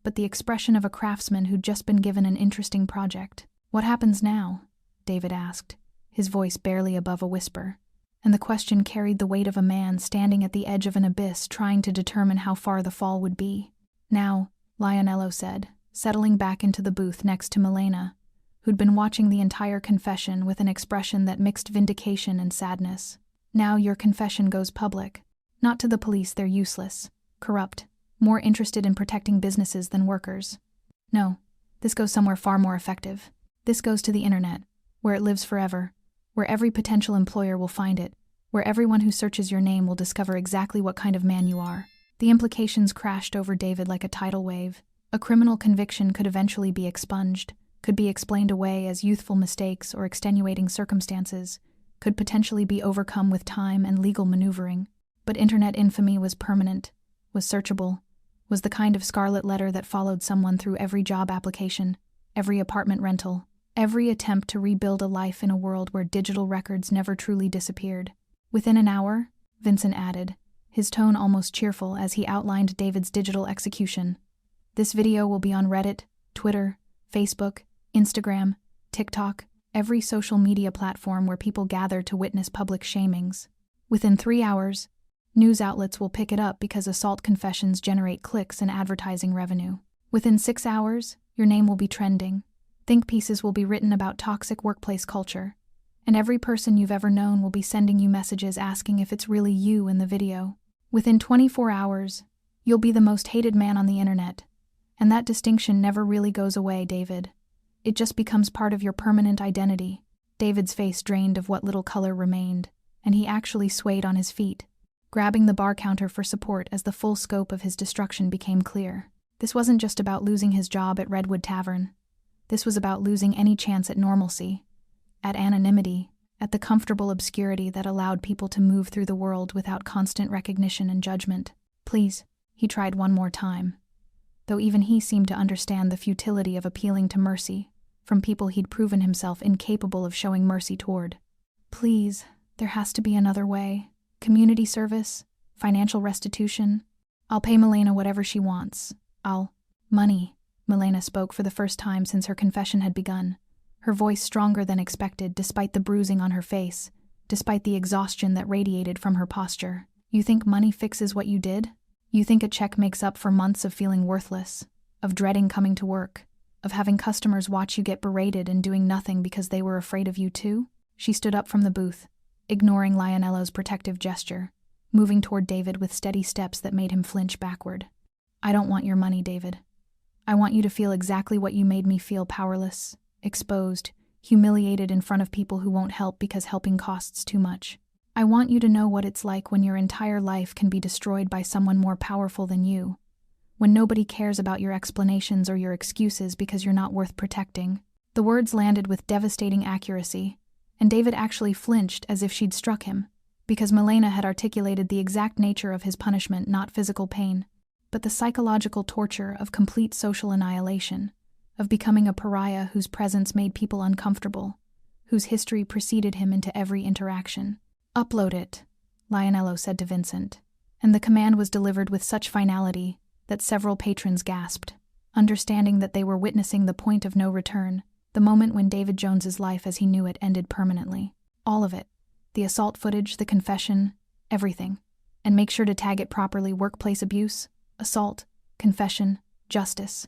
but the expression of a craftsman who'd just been given an interesting project. "What happens now?" David asked, his voice barely above a whisper, and the question carried the weight of a man standing at the edge of an abyss trying to determine how far the fall would be. "Now," Lionello said, settling back into the booth next to Milena, who'd been watching the entire confession with an expression that mixed vindication and sadness. "Now your confession goes public. Not to the police, they're useless, corrupt, more interested in protecting businesses than workers. No, this goes somewhere far more effective. This goes to the internet, where it lives forever, where every potential employer will find it, where everyone who searches your name will discover exactly what kind of man you are." The implications crashed over David like a tidal wave. A criminal conviction could eventually be expunged, could be explained away as youthful mistakes or extenuating circumstances, could potentially be overcome with time and legal maneuvering. But internet infamy was permanent, was searchable, was the kind of scarlet letter that followed someone through every job application, every apartment rental, every attempt to rebuild a life in a world where digital records never truly disappeared. "Within an hour," Vincent added, his tone almost cheerful as he outlined David's digital execution, "this video will be on Reddit, Twitter, Facebook, Instagram, TikTok, every social media platform where people gather to witness public shamings. Within 3 hours, news outlets will pick it up because assault confessions generate clicks and advertising revenue. Within 6 hours, your name will be trending. Think pieces will be written about toxic workplace culture, and every person you've ever known will be sending you messages asking if it's really you in the video. Within 24 hours, you'll be the most hated man on the internet, and that distinction never really goes away, David. It just becomes part of your permanent identity." David's face drained of what little color remained, and he actually swayed on his feet, grabbing the bar counter for support as the full scope of his destruction became clear. This wasn't just about losing his job at Redwood Tavern. This was about losing any chance at normalcy, at anonymity, at the comfortable obscurity that allowed people to move through the world without constant recognition and judgment. "Please," he tried one more time, though even he seemed to understand the futility of appealing to mercy from people he'd proven himself incapable of showing mercy toward. "Please, there has to be another way. Community service, financial restitution. I'll pay Milena whatever she wants. Money." Milena spoke for the first time since her confession had begun, her voice stronger than expected despite the bruising on her face, despite the exhaustion that radiated from her posture. "You think money fixes what you did? You think a check makes up for months of feeling worthless, of dreading coming to work, of having customers watch you get berated and doing nothing because they were afraid of you too?" She stood up from the booth, ignoring Lionello's protective gesture, moving toward David with steady steps that made him flinch backward. "I don't want your money, David. I want you to feel exactly what you made me feel: powerless, exposed, humiliated in front of people who won't help because helping costs too much. I want you to know what it's like when your entire life can be destroyed by someone more powerful than you, when nobody cares about your explanations or your excuses because you're not worth protecting." The words landed with devastating accuracy, and David actually flinched as if she'd struck him, because Milena had articulated the exact nature of his punishment, not physical pain, but the psychological torture of complete social annihilation, of becoming a pariah whose presence made people uncomfortable, whose history preceded him into every interaction. "Upload it," Lionello said to Vincent, and the command was delivered with such finality that several patrons gasped, understanding that they were witnessing the point of no return, the moment when David Jones's life as he knew it ended permanently. All of it. The assault footage, the confession, everything. And make sure to tag it properly: workplace abuse, assault, confession, justice.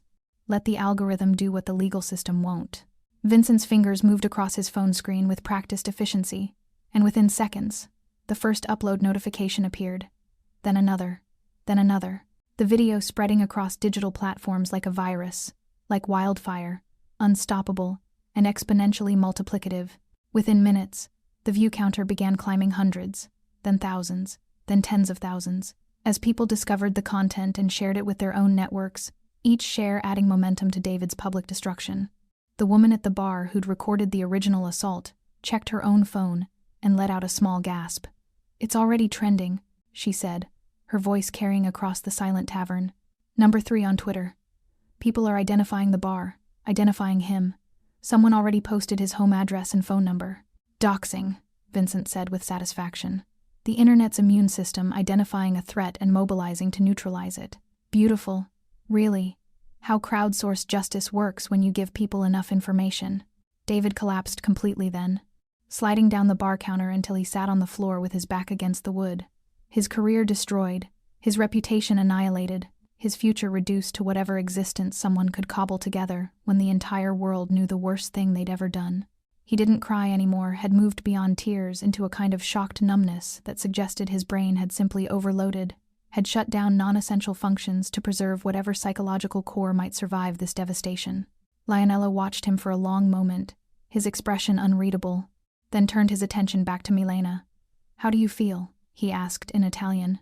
Let the algorithm do what the legal system won't. Vincent's fingers moved across his phone screen with practiced efficiency, and within seconds, the first upload notification appeared. Then another. Then another. The video spreading across digital platforms like a virus, like wildfire, unstoppable, and exponentially multiplicative. Within minutes, the view counter began climbing hundreds, then thousands, then tens of thousands. As people discovered the content and shared it with their own networks, each share adding momentum to David's public destruction. The woman at the bar who'd recorded the original assault checked her own phone and let out a small gasp. "It's already trending," she said, her voice carrying across the silent tavern. "Number 3 on Twitter. People are identifying the bar, identifying him. Someone already posted his home address and phone number." "Doxing," Vincent said with satisfaction. "The internet's immune system identifying a threat and mobilizing to neutralize it. Beautiful. Really. How crowdsourced justice works when you give people enough information." David collapsed completely then, sliding down the bar counter until he sat on the floor with his back against the wood. His career destroyed, his reputation annihilated, his future reduced to whatever existence someone could cobble together when the entire world knew the worst thing they'd ever done. He didn't cry anymore, had moved beyond tears into a kind of shocked numbness that suggested his brain had simply overloaded, had shut down non-essential functions to preserve whatever psychological core might survive this devastation. Lionello watched him for a long moment, his expression unreadable, then turned his attention back to Milena. "How do you feel?" he asked in Italian.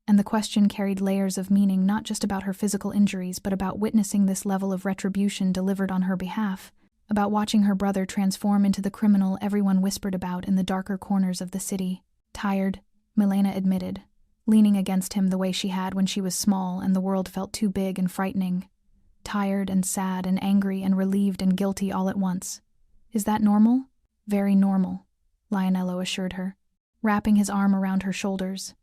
And the question carried layers of meaning, not just about her physical injuries, but about witnessing this level of retribution delivered on her behalf, about watching her brother transform into the criminal everyone whispered about in the darker corners of the city. "Tired," Milena admitted, leaning against him the way she had when she was small and the world felt too big and frightening. "Tired and sad and angry and relieved and guilty all at once. Is that normal?" "Very normal," Lionello assured her, wrapping his arm around her shoulders.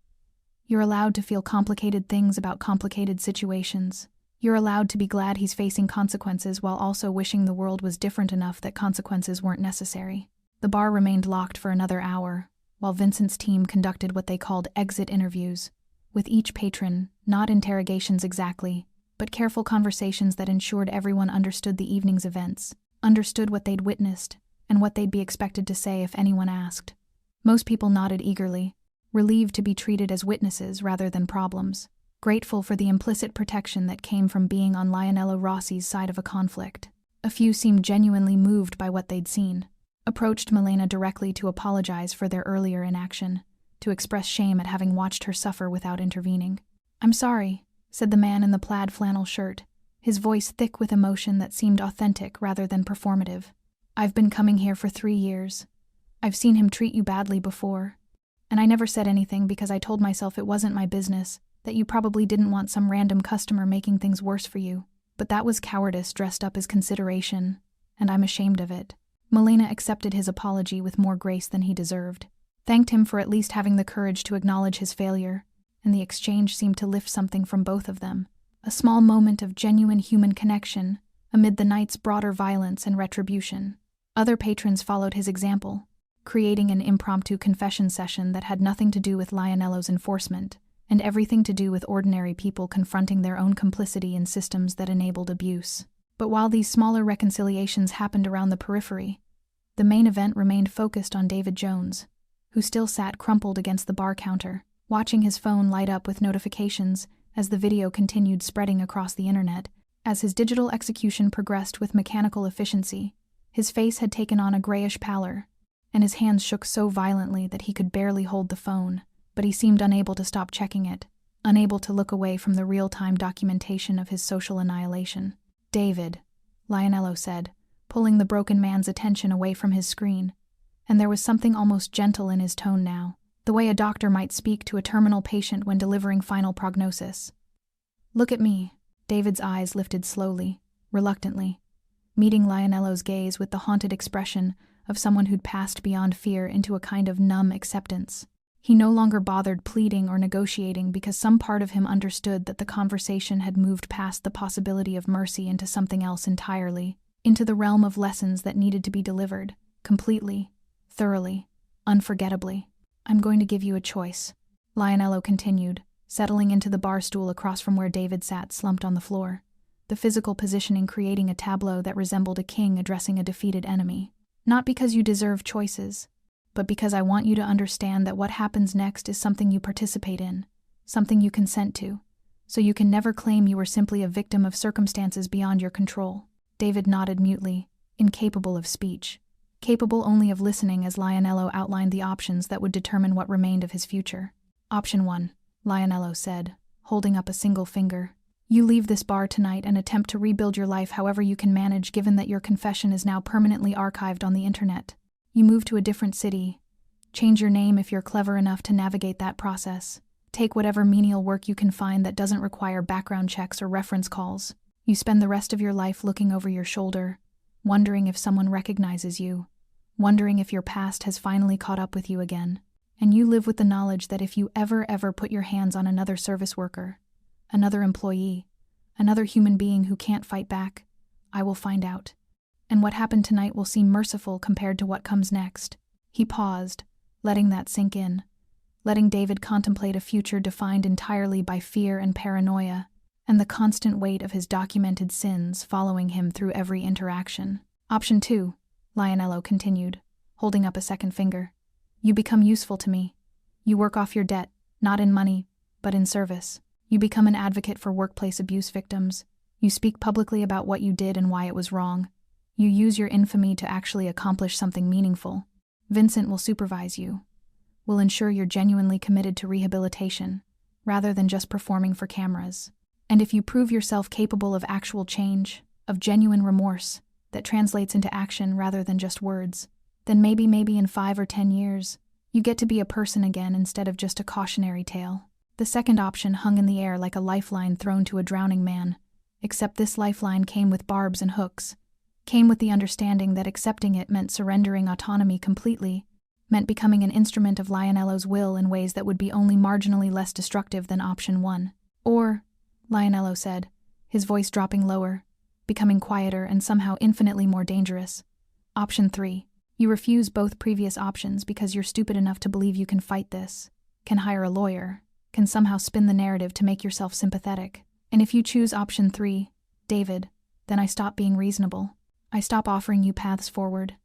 "You're allowed to feel complicated things about complicated situations. You're allowed to be glad he's facing consequences while also wishing the world was different enough that consequences weren't necessary." The bar remained locked for another hour, while Vincent's team conducted what they called exit interviews, with each patron, not interrogations exactly, but careful conversations that ensured everyone understood the evening's events, understood what they'd witnessed, and what they'd be expected to say if anyone asked. Most people nodded eagerly, relieved to be treated as witnesses rather than problems, grateful for the implicit protection that came from being on Lionello Rossi's side of a conflict. A few seemed genuinely moved by what they'd seen, approached Milena directly to apologize for their earlier inaction, to express shame at having watched her suffer without intervening. "I'm sorry," said the man in the plaid flannel shirt, his voice thick with emotion that seemed authentic rather than performative. "I've been coming here for 3 years. I've seen him treat you badly before. And I never said anything because I told myself it wasn't my business, that you probably didn't want some random customer making things worse for you. But that was cowardice dressed up as consideration, and I'm ashamed of it." Milena accepted his apology with more grace than he deserved, thanked him for at least having the courage to acknowledge his failure, and the exchange seemed to lift something from both of them, a small moment of genuine human connection amid the night's broader violence and retribution. Other patrons followed his example, creating an impromptu confession session that had nothing to do with Lionello's enforcement, and everything to do with ordinary people confronting their own complicity in systems that enabled abuse. But while these smaller reconciliations happened around the periphery, the main event remained focused on David Jones, who still sat crumpled against the bar counter, watching his phone light up with notifications as the video continued spreading across the internet. As his digital execution progressed with mechanical efficiency, his face had taken on a grayish pallor, and his hands shook so violently that he could barely hold the phone, but he seemed unable to stop checking it, unable to look away from the real-time documentation of his social annihilation. "David," Lionello said, pulling the broken man's attention away from his screen, and there was something almost gentle in his tone now, the way a doctor might speak to a terminal patient when delivering final prognosis. "Look at me." David's eyes lifted slowly, reluctantly, meeting Lionello's gaze with the haunted expression of someone who'd passed beyond fear into a kind of numb acceptance. He no longer bothered pleading or negotiating because some part of him understood that the conversation had moved past the possibility of mercy into something else entirely, into the realm of lessons that needed to be delivered, completely, thoroughly, unforgettably. "I'm going to give you a choice," Lionello continued, settling into the bar stool across from where David sat slumped on the floor, the physical positioning creating a tableau that resembled a king addressing a defeated enemy. "Not because you deserve choices, but because I want you to understand that what happens next is something you participate in, something you consent to, so you can never claim you were simply a victim of circumstances beyond your control." David nodded mutely, incapable of speech, capable only of listening as Lionello outlined the options that would determine what remained of his future. "Option 1, Lionello said, holding up a single finger. "You leave this bar tonight and attempt to rebuild your life however you can manage, given that your confession is now permanently archived on the internet. You move to a different city, change your name if you're clever enough to navigate that process, take whatever menial work you can find that doesn't require background checks or reference calls. You spend the rest of your life looking over your shoulder, wondering if someone recognizes you, wondering if your past has finally caught up with you again. And you live with the knowledge that if you ever put your hands on another service worker, another employee, another human being who can't fight back, I will find out. And what happened tonight will seem merciful compared to what comes next." He paused, letting that sink in, letting David contemplate a future defined entirely by fear and paranoia, and the constant weight of his documented sins following him through every interaction. "Option 2, Lionello continued, holding up a second finger. "You become useful to me. You work off your debt, not in money, but in service. You become an advocate for workplace abuse victims. You speak publicly about what you did and why it was wrong. You use your infamy to actually accomplish something meaningful. Vincent will supervise you, will ensure you're genuinely committed to rehabilitation, rather than just performing for cameras. And if you prove yourself capable of actual change, of genuine remorse, that translates into action rather than just words, then maybe in 5 or 10 years, you get to be a person again instead of just a cautionary tale." The second option hung in the air like a lifeline thrown to a drowning man, except this lifeline came with barbs and hooks, came with the understanding that accepting it meant surrendering autonomy completely, meant becoming an instrument of Lionello's will in ways that would be only marginally less destructive than option 1. "Or," Lionello said, his voice dropping lower, becoming quieter and somehow infinitely more dangerous. "Option 3. You refuse both previous options because you're stupid enough to believe you can fight this, can hire a lawyer, can somehow spin the narrative to make yourself sympathetic. And if you choose option 3, David, then I stop being reasonable. I stop offering you paths forward.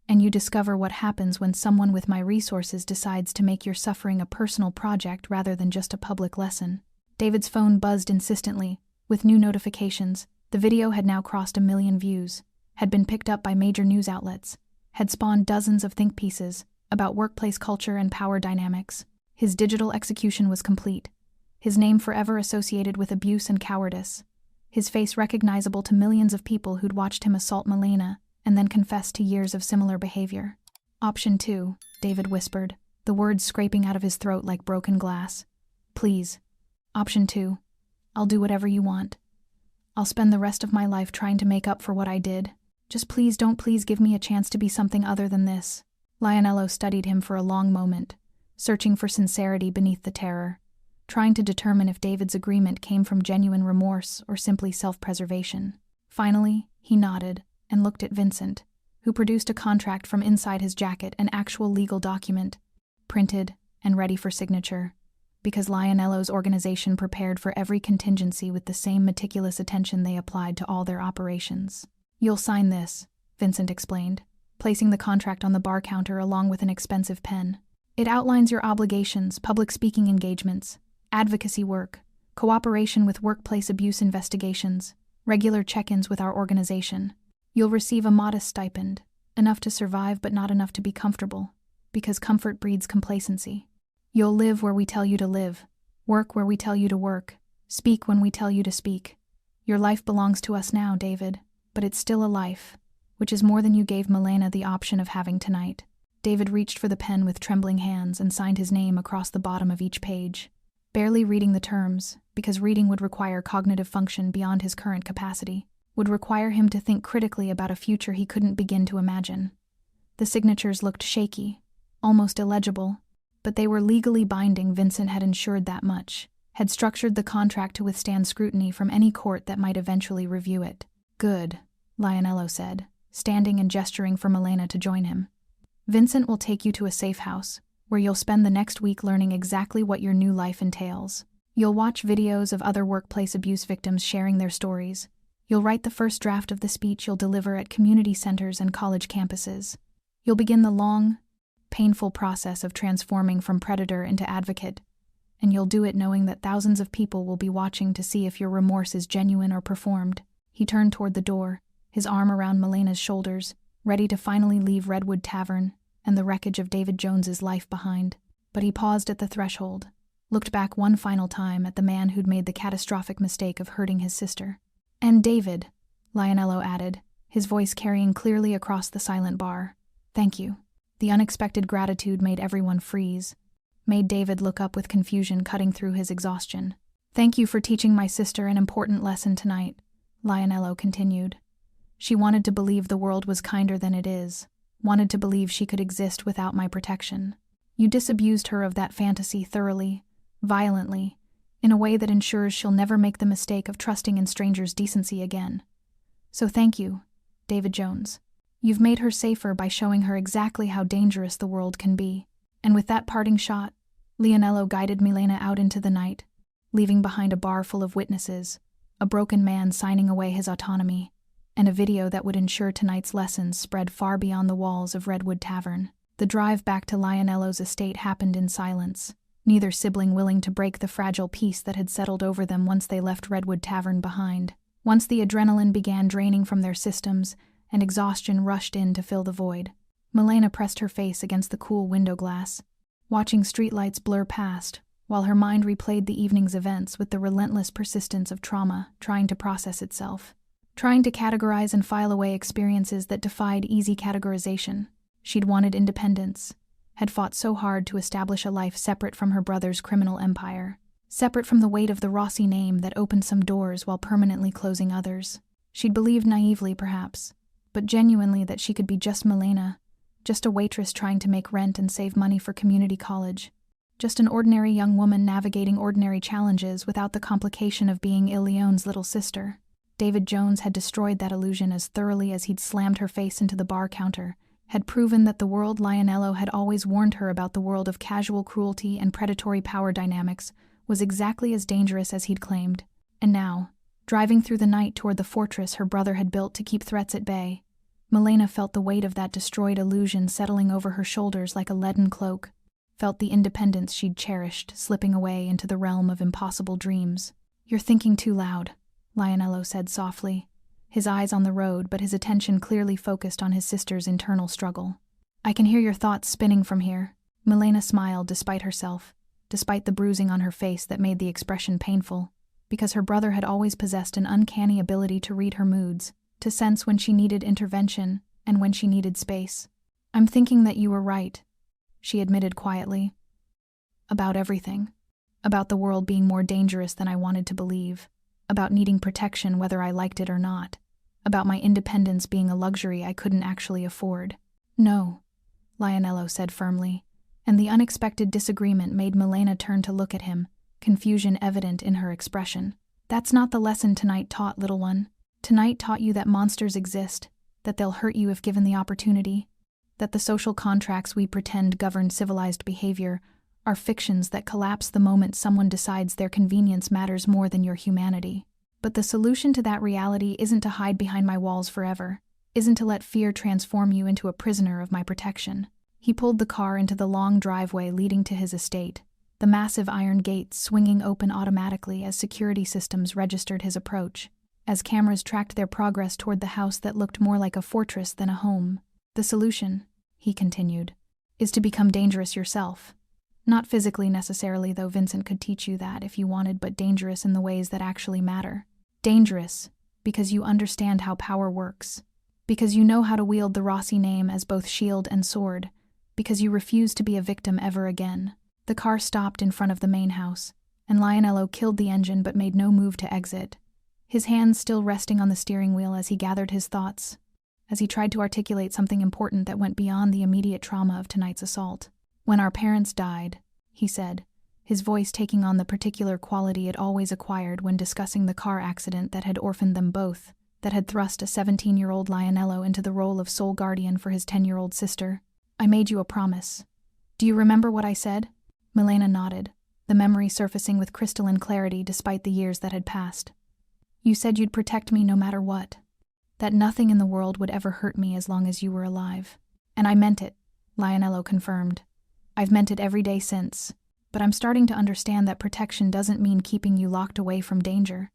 And you discover what happens when someone with my resources decides to make your suffering a personal project rather than just a public lesson." David's phone buzzed insistently, with new notifications. The video had now crossed 1 million views, had been picked up by major news outlets, had spawned dozens of think pieces about workplace culture and power dynamics. His digital execution was complete, his name forever associated with abuse and cowardice, his face recognizable to millions of people who'd watched him assault Milena and then confess to years of similar behavior. "Option 2, David whispered, the words scraping out of his throat like broken glass. "Please. Option 2. I'll do whatever you want. I'll spend the rest of my life trying to make up for what I did. Just please give me a chance to be something other than this." Lionello studied him for a long moment, searching for sincerity beneath the terror, trying to determine if David's agreement came from genuine remorse or simply self-preservation. Finally, he nodded and looked at Vincent, who produced a contract from inside his jacket, an actual legal document, printed and ready for signature, because Lionello's organization prepared for every contingency with the same meticulous attention they applied to all their operations. "You'll sign this," Vincent explained, placing the contract on the bar counter along with an expensive pen. "It outlines your obligations, public speaking engagements, advocacy work, cooperation with workplace abuse investigations, regular check-ins with our organization. You'll receive a modest stipend, enough to survive but not enough to be comfortable, because comfort breeds complacency. You'll live where we tell you to live, Work where we tell you to work. Speak when we tell you to speak. Your life belongs to us now, David, but it's still a life, which is more than you gave Milena the option of having tonight. David reached for the pen with trembling hands and signed his name across the bottom of each page, barely reading the terms, because reading would require cognitive function beyond his current capacity, would require him to think critically about a future he couldn't begin to imagine. The signatures looked shaky, almost illegible, but they were legally binding. Vincent had ensured that much, had structured the contract to withstand scrutiny from any court that might eventually review it. Good, Lionello said, standing and gesturing for Milena to join him. Vincent will take you to a safe house, where you'll spend the next week learning exactly what your new life entails. You'll watch videos of other workplace abuse victims sharing their stories. You'll write the first draft of the speech you'll deliver at community centers and college campuses. You'll begin the long, painful process of transforming from predator into advocate, and you'll do it knowing that thousands of people will be watching to see if your remorse is genuine or performed. He turned toward the door, his arm around Milena's shoulders, ready to finally leave Redwood Tavern and the wreckage of David Jones's life behind. But he paused at the threshold, looked back one final time at the man who'd made the catastrophic mistake of hurting his sister. And David, Lionello added, his voice carrying clearly across the silent bar. Thank you. The unexpected gratitude made everyone freeze, made David look up with confusion cutting through his exhaustion. Thank you for teaching my sister an important lesson tonight, Lionello continued. She wanted to believe the world was kinder than it is, wanted to believe she could exist without my protection. You disabused her of that fantasy thoroughly, violently, in a way that ensures she'll never make the mistake of trusting in strangers' decency again. So thank you, David Jones. You've made her safer by showing her exactly how dangerous the world can be. And with that parting shot, Lionello guided Milena out into the night, leaving behind a bar full of witnesses, a broken man signing away his autonomy, and a video that would ensure tonight's lessons spread far beyond the walls of Redwood Tavern. The drive back to Lionello's estate happened in silence, neither sibling willing to break the fragile peace that had settled over them once they left Redwood Tavern behind. Once the adrenaline began draining from their systems, and exhaustion rushed in to fill the void, Milena pressed her face against the cool window glass, watching streetlights blur past, while her mind replayed the evening's events with the relentless persistence of trauma trying to process itself, trying to categorize and file away experiences that defied easy categorization. She'd wanted independence, had fought so hard to establish a life separate from her brother's criminal empire, separate from the weight of the Rossi name that opened some doors while permanently closing others. She'd believed naively, perhaps, but genuinely that she could be just Milena, just a waitress trying to make rent and save money for community college, just an ordinary young woman navigating ordinary challenges without the complication of being Ileone's little sister. David Jones had destroyed that illusion as thoroughly as he'd slammed her face into the bar counter, had proven that the world Lionello had always warned her about, the world of casual cruelty and predatory power dynamics, was exactly as dangerous as he'd claimed. And now, driving through the night toward the fortress her brother had built to keep threats at bay, Milena felt the weight of that destroyed illusion settling over her shoulders like a leaden cloak, felt the independence she'd cherished slipping away into the realm of impossible dreams. You're thinking too loud, Lionello said softly, his eyes on the road but his attention clearly focused on his sister's internal struggle. I can hear your thoughts spinning from here. Milena smiled despite herself, despite the bruising on her face that made the expression painful, because her brother had always possessed an uncanny ability to read her moods, to sense when she needed intervention and when she needed space. I'm thinking that you were right, she admitted quietly. About everything. About the world being more dangerous than I wanted to believe. About needing protection whether I liked it or not. About my independence being a luxury I couldn't actually afford. No, Lionello said firmly, and the unexpected disagreement made Milena turn to look at him, confusion evident in her expression. That's not the lesson tonight taught, little one. Tonight taught you that monsters exist, that they'll hurt you if given the opportunity, that the social contracts we pretend govern civilized behavior are fictions that collapse the moment someone decides their convenience matters more than your humanity. But the solution to that reality isn't to hide behind my walls forever, isn't to let fear transform you into a prisoner of my protection. He pulled the car into the long driveway leading to his estate, the massive iron gates swinging open automatically as security systems registered his approach, as cameras tracked their progress toward the house that looked more like a fortress than a home. The solution, he continued, is to become dangerous yourself. Not physically necessarily, though Vincent could teach you that if you wanted, but dangerous in the ways that actually matter. Dangerous because you understand how power works. Because you know how to wield the Rossi name as both shield and sword. Because you refuse to be a victim ever again. The car stopped in front of the main house, and Lionello killed the engine but made no move to exit, his hands still resting on the steering wheel as he gathered his thoughts, as he tried to articulate something important that went beyond the immediate trauma of tonight's assault. "When our parents died," he said, his voice taking on the particular quality it always acquired when discussing the car accident that had orphaned them both, that had thrust a 17-year-old Lionello into the role of sole guardian for his 10-year-old sister. "I made you a promise. Do you remember what I said?" Milena nodded, the memory surfacing with crystalline clarity despite the years that had passed. "You said you'd protect me no matter what. That nothing in the world would ever hurt me as long as you were alive." "And I meant it," Lionello confirmed. "I've meant it every day since. But I'm starting to understand that protection doesn't mean keeping you locked away from danger.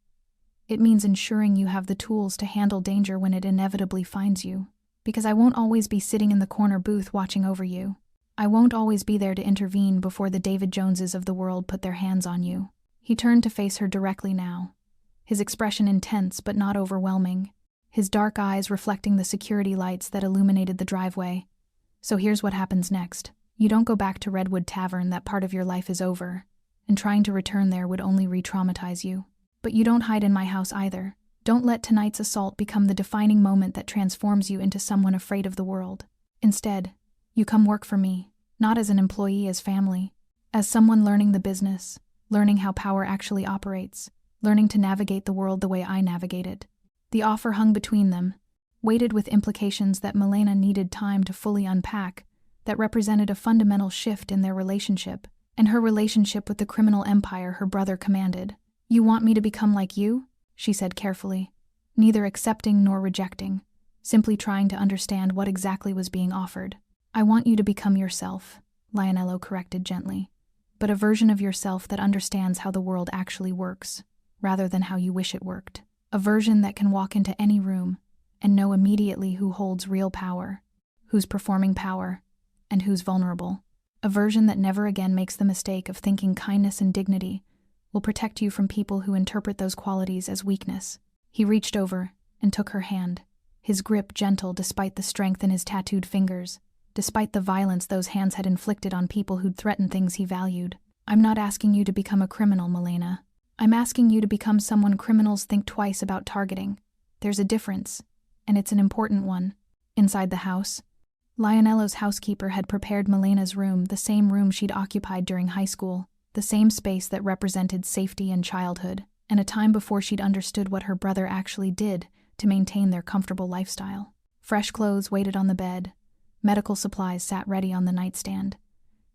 It means ensuring you have the tools to handle danger when it inevitably finds you. Because I won't always be sitting in the corner booth watching over you. I won't always be there to intervene before the David Joneses of the world put their hands on you." He turned to face her directly now, his expression intense but not overwhelming, his dark eyes reflecting the security lights that illuminated the driveway. "So here's what happens next. You don't go back to Redwood Tavern. That part of your life is over, and trying to return there would only re-traumatize you. But you don't hide in my house either. Don't let tonight's assault become the defining moment that transforms you into someone afraid of the world. Instead, you come work for me, not as an employee, as family, as someone learning the business, learning how power actually operates, learning to navigate the world the way I navigate it." The offer hung between them, weighted with implications that Milena needed time to fully unpack, that represented a fundamental shift in their relationship, and her relationship with the criminal empire her brother commanded. "You want me to become like you?" she said carefully, neither accepting nor rejecting, simply trying to understand what exactly was being offered. "I want you to become yourself," Lionello corrected gently, "but a version of yourself that understands how the world actually works, rather than how you wish it worked. A version that can walk into any room and know immediately who holds real power, who's performing power, and who's vulnerable. A version that never again makes the mistake of thinking kindness and dignity will protect you from people who interpret those qualities as weakness." He reached over and took her hand, his grip gentle despite the strength in his tattooed fingers, despite the violence those hands had inflicted on people who'd threatened things he valued. "I'm not asking you to become a criminal, Milena. I'm asking you to become someone criminals think twice about targeting. There's a difference, and it's an important one." Inside the house, Lionello's housekeeper had prepared Milena's room, the same room she'd occupied during high school, the same space that represented safety and childhood, and a time before she'd understood what her brother actually did to maintain their comfortable lifestyle. Fresh clothes waited on the bed, medical supplies sat ready on the nightstand,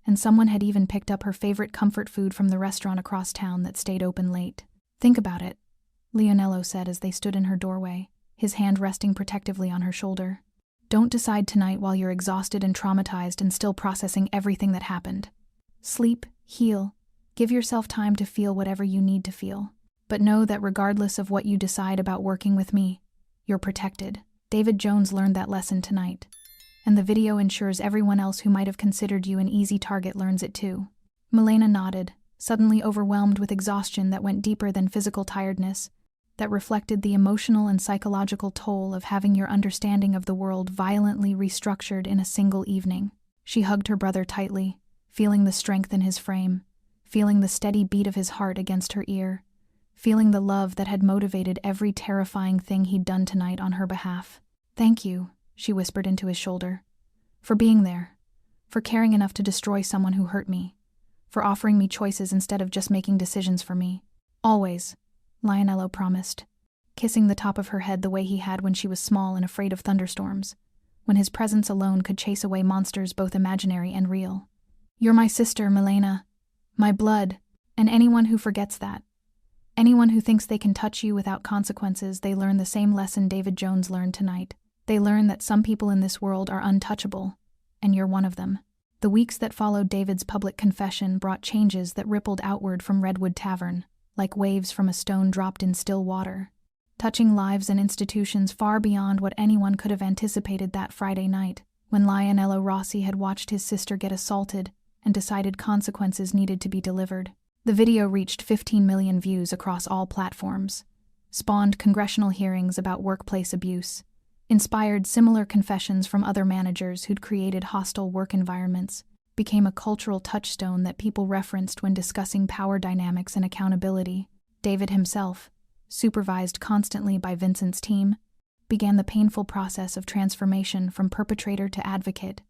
and someone had even picked up her favorite comfort food from the restaurant across town that stayed open late. "Think about it," Lionello said as they stood in her doorway, his hand resting protectively on her shoulder. "Don't decide tonight while you're exhausted and traumatized and still processing everything that happened. Sleep, heal, give yourself time to feel whatever you need to feel. But know that regardless of what you decide about working with me, you're protected." David Jones learned that lesson tonight, and the video ensures everyone else who might have considered you an easy target learns it too. Milena nodded, suddenly overwhelmed with exhaustion that went deeper than physical tiredness, that reflected the emotional and psychological toll of having your understanding of the world violently restructured in a single evening. She hugged her brother tightly, feeling the strength in his frame, feeling the steady beat of his heart against her ear, feeling the love that had motivated every terrifying thing he'd done tonight on her behalf. "Thank you," she whispered into his shoulder, "for being there, for caring enough to destroy someone who hurt me, for offering me choices instead of just making decisions for me. Always," Lionello promised, kissing the top of her head the way he had when she was small and afraid of thunderstorms, when his presence alone could chase away monsters both imaginary and real. "You're my sister, Milena, my blood, and anyone who forgets that, anyone who thinks they can touch you without consequences, they learn the same lesson David Jones learned tonight. They learn that some people in this world are untouchable, and you're one of them." The weeks that followed David's public confession brought changes that rippled outward from Redwood Tavern, like waves from a stone dropped in still water, touching lives and institutions far beyond what anyone could have anticipated that Friday night, when Lionello Rossi had watched his sister get assaulted and decided consequences needed to be delivered. The video reached 15 million views across all platforms, spawned congressional hearings about workplace abuse, inspired similar confessions from other managers who'd created hostile work environments, became a cultural touchstone that people referenced when discussing power dynamics and accountability. David himself, supervised constantly by Vincent's team, began the painful process of transformation from perpetrator to advocate,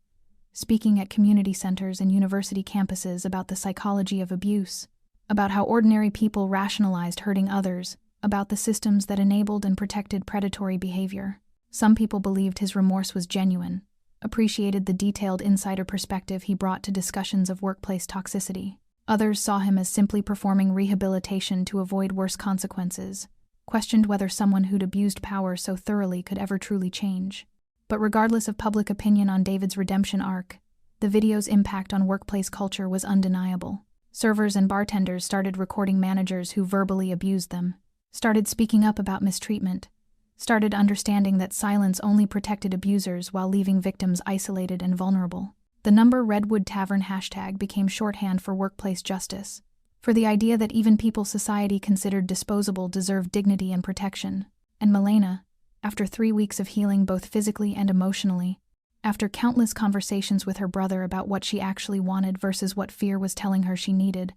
speaking at community centers and university campuses about the psychology of abuse, about how ordinary people rationalized hurting others, about the systems that enabled and protected predatory behavior. Some people believed his remorse was genuine, appreciated the detailed insider perspective he brought to discussions of workplace toxicity. Others saw him as simply performing rehabilitation to avoid worse consequences, questioned whether someone who'd abused power so thoroughly could ever truly change. But regardless of public opinion on David's redemption arc, the video's impact on workplace culture was undeniable. Servers and bartenders started recording managers who verbally abused them, started speaking up about mistreatment, started understanding that silence only protected abusers while leaving victims isolated and vulnerable. The Redwood Tavern hashtag became shorthand for workplace justice, for the idea that even people society considered disposable deserved dignity and protection. And Milena, after 3 weeks of healing both physically and emotionally, after countless conversations with her brother about what she actually wanted versus what fear was telling her she needed,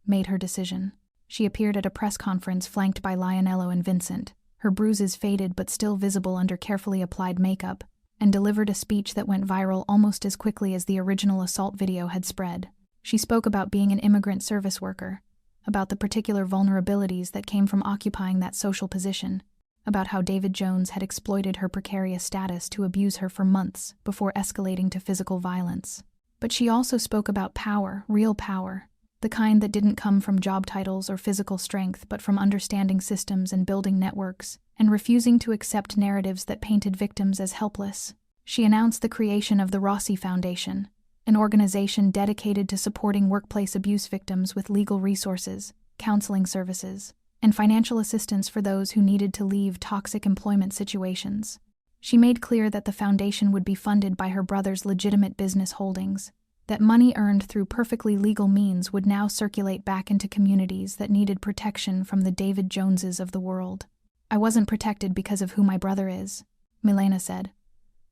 made her decision. She appeared at a press conference flanked by Lionello and Vincent, her bruises faded but still visible under carefully applied makeup, and delivered a speech that went viral almost as quickly as the original assault video had spread. She spoke about being an immigrant service worker, about the particular vulnerabilities that came from occupying that social position, about how David Jones had exploited her precarious status to abuse her for months before escalating to physical violence. But she also spoke about power, real power, the kind that didn't come from job titles or physical strength but from understanding systems and building networks, and refusing to accept narratives that painted victims as helpless. She announced the creation of the Rossi Foundation, an organization dedicated to supporting workplace abuse victims with legal resources, counseling services, and financial assistance for those who needed to leave toxic employment situations. She made clear that the foundation would be funded by her brother's legitimate business holdings, that money earned through perfectly legal means would now circulate back into communities that needed protection from the David Joneses of the world. "I wasn't protected because of who my brother is," Milena said,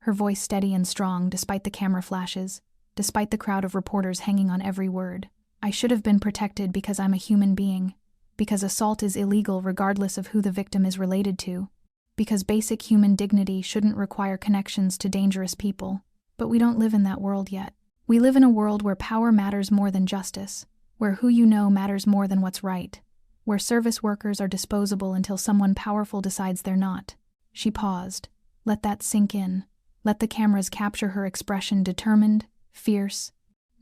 her voice steady and strong despite the camera flashes, despite the crowd of reporters hanging on every word. "I should have been protected because I'm a human being, because assault is illegal regardless of who the victim is related to, because basic human dignity shouldn't require connections to dangerous people. But we don't live in that world yet. We live in a world where power matters more than justice, where who you know matters more than what's right, where service workers are disposable until someone powerful decides they're not." She paused. Let that sink in. Let the cameras capture her expression, determined, fierce,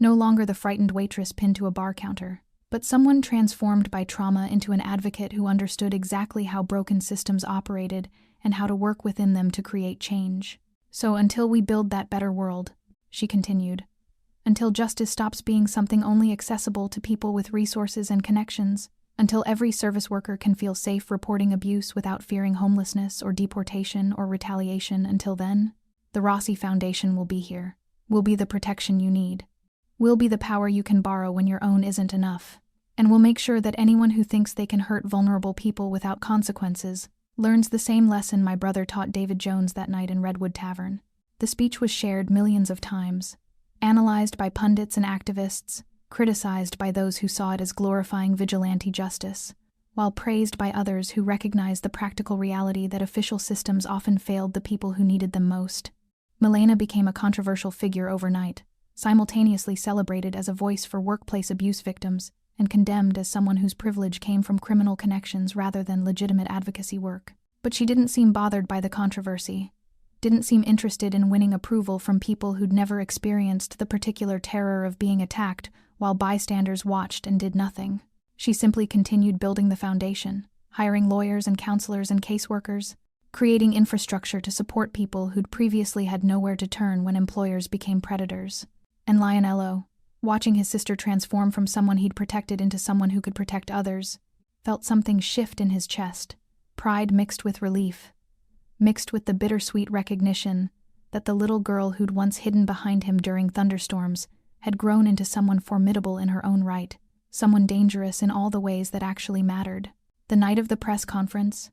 no longer the frightened waitress pinned to a bar counter, but someone transformed by trauma into an advocate who understood exactly how broken systems operated and how to work within them to create change. "So until we build that better world," she continued, "until justice stops being something only accessible to people with resources and connections, until every service worker can feel safe reporting abuse without fearing homelessness or deportation or retaliation, until then, the Rossi Foundation will be here. We'll be the protection you need. We'll be the power you can borrow when your own isn't enough. And we'll make sure that anyone who thinks they can hurt vulnerable people without consequences learns the same lesson my brother taught David Jones that night in Redwood Tavern." The speech was shared millions of times, analyzed by pundits and activists, criticized by those who saw it as glorifying vigilante justice, while praised by others who recognized the practical reality that official systems often failed the people who needed them most. Milena became a controversial figure overnight, simultaneously celebrated as a voice for workplace abuse victims and condemned as someone whose privilege came from criminal connections rather than legitimate advocacy work. But she didn't seem bothered by the controversy, didn't seem interested in winning approval from people who'd never experienced the particular terror of being attacked while bystanders watched and did nothing. She simply continued building the foundation, hiring lawyers and counselors and caseworkers, creating infrastructure to support people who'd previously had nowhere to turn when employers became predators. And Lionello, watching his sister transform from someone he'd protected into someone who could protect others, felt something shift in his chest, pride mixed with relief, mixed with the bittersweet recognition that the little girl who'd once hidden behind him during thunderstorms had grown into someone formidable in her own right, someone dangerous in all the ways that actually mattered. The night of the press conference,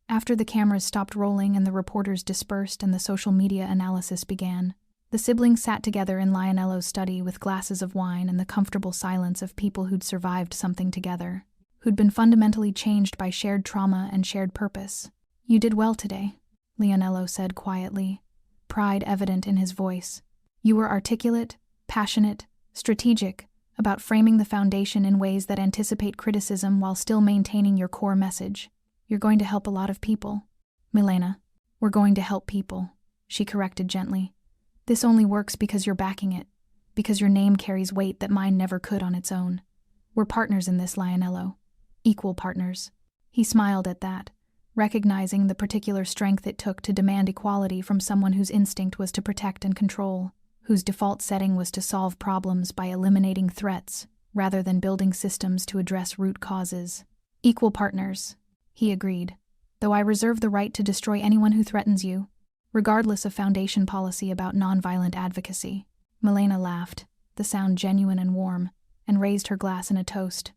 after the cameras stopped rolling and the reporters dispersed and the social media analysis began, the siblings sat together in Lionello's study with glasses of wine and the comfortable silence of people who'd survived something together, who'd been fundamentally changed by shared trauma and shared purpose. "You did well today," Lionello said quietly, pride evident in his voice. "You were articulate, passionate, strategic, about framing the foundation in ways that anticipate criticism while still maintaining your core message. You're going to help a lot of people." "Milena, we're going to help people," she corrected gently. "This only works because you're backing it, because your name carries weight that mine never could on its own. We're partners in this, Lionello. Equal partners." He smiled at that, recognizing the particular strength it took to demand equality from someone whose instinct was to protect and control, whose default setting was to solve problems by eliminating threats rather than building systems to address root causes. "Equal partners," he agreed, "though I reserve the right to destroy anyone who threatens you, regardless of Foundation policy about nonviolent advocacy." Milena laughed, the sound genuine and warm, and raised her glass in a toast.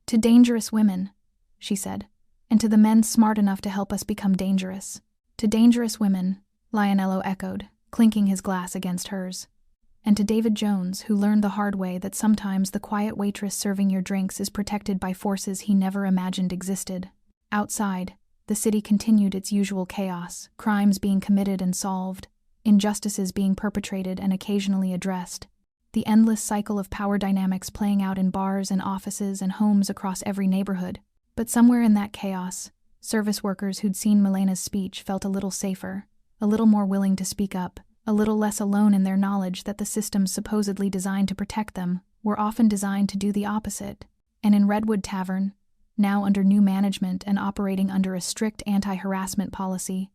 "To dangerous women," she said, "and to the men smart enough to help us become dangerous." "To dangerous women," Lionello echoed, clinking his glass against hers. "And to David Jones, who learned the hard way that sometimes the quiet waitress serving your drinks is protected by forces he never imagined existed." Outside, the city continued its usual chaos, crimes being committed and solved, injustices being perpetrated and occasionally addressed, the endless cycle of power dynamics playing out in bars and offices and homes across every neighborhood. But somewhere in that chaos, service workers who'd seen Milena's speech felt a little safer, a little more willing to speak up, a little less alone in their knowledge that the systems supposedly designed to protect them were often designed to do the opposite. And in Redwood Tavern, now under new management and operating under a strict anti-harassment policy,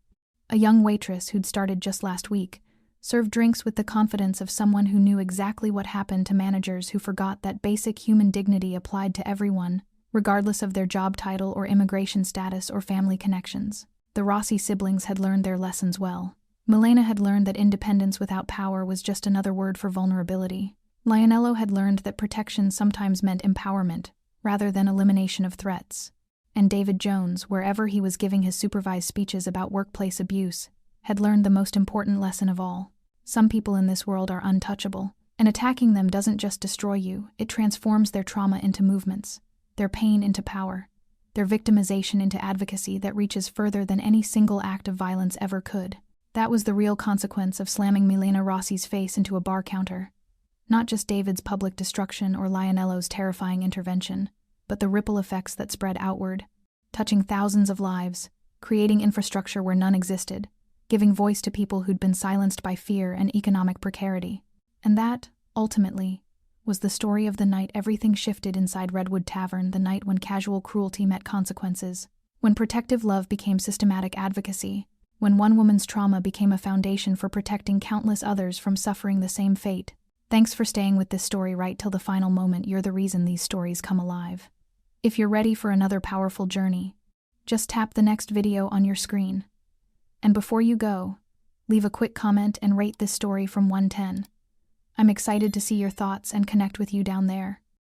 a young waitress who'd started just last week served drinks with the confidence of someone who knew exactly what happened to managers who forgot that basic human dignity applied to everyone, regardless of their job title or immigration status or family connections. The Rossi siblings had learned their lessons well. Milena had learned that independence without power was just another word for vulnerability. Lionello had learned that protection sometimes meant empowerment, rather than elimination of threats. And David Jones, wherever he was giving his supervised speeches about workplace abuse, had learned the most important lesson of all. Some people in this world are untouchable, and attacking them doesn't just destroy you, it transforms their trauma into movements, their pain into power, their victimization into advocacy that reaches further than any single act of violence ever could. That was the real consequence of slamming Milena Rossi's face into a bar counter. Not just David's public destruction or Lionello's terrifying intervention, but the ripple effects that spread outward, touching thousands of lives, creating infrastructure where none existed, giving voice to people who'd been silenced by fear and economic precarity. And that, ultimately, was the story of the night everything shifted inside Redwood Tavern, the night when casual cruelty met consequences, when protective love became systematic advocacy, when one woman's trauma became a foundation for protecting countless others from suffering the same fate. Thanks for staying with this story right till the final moment. You're the reason these stories come alive. If you're ready for another powerful journey, just tap the next video on your screen. And before you go, leave a quick comment and rate this story from 1 to 10. I'm excited to see your thoughts and connect with you down there.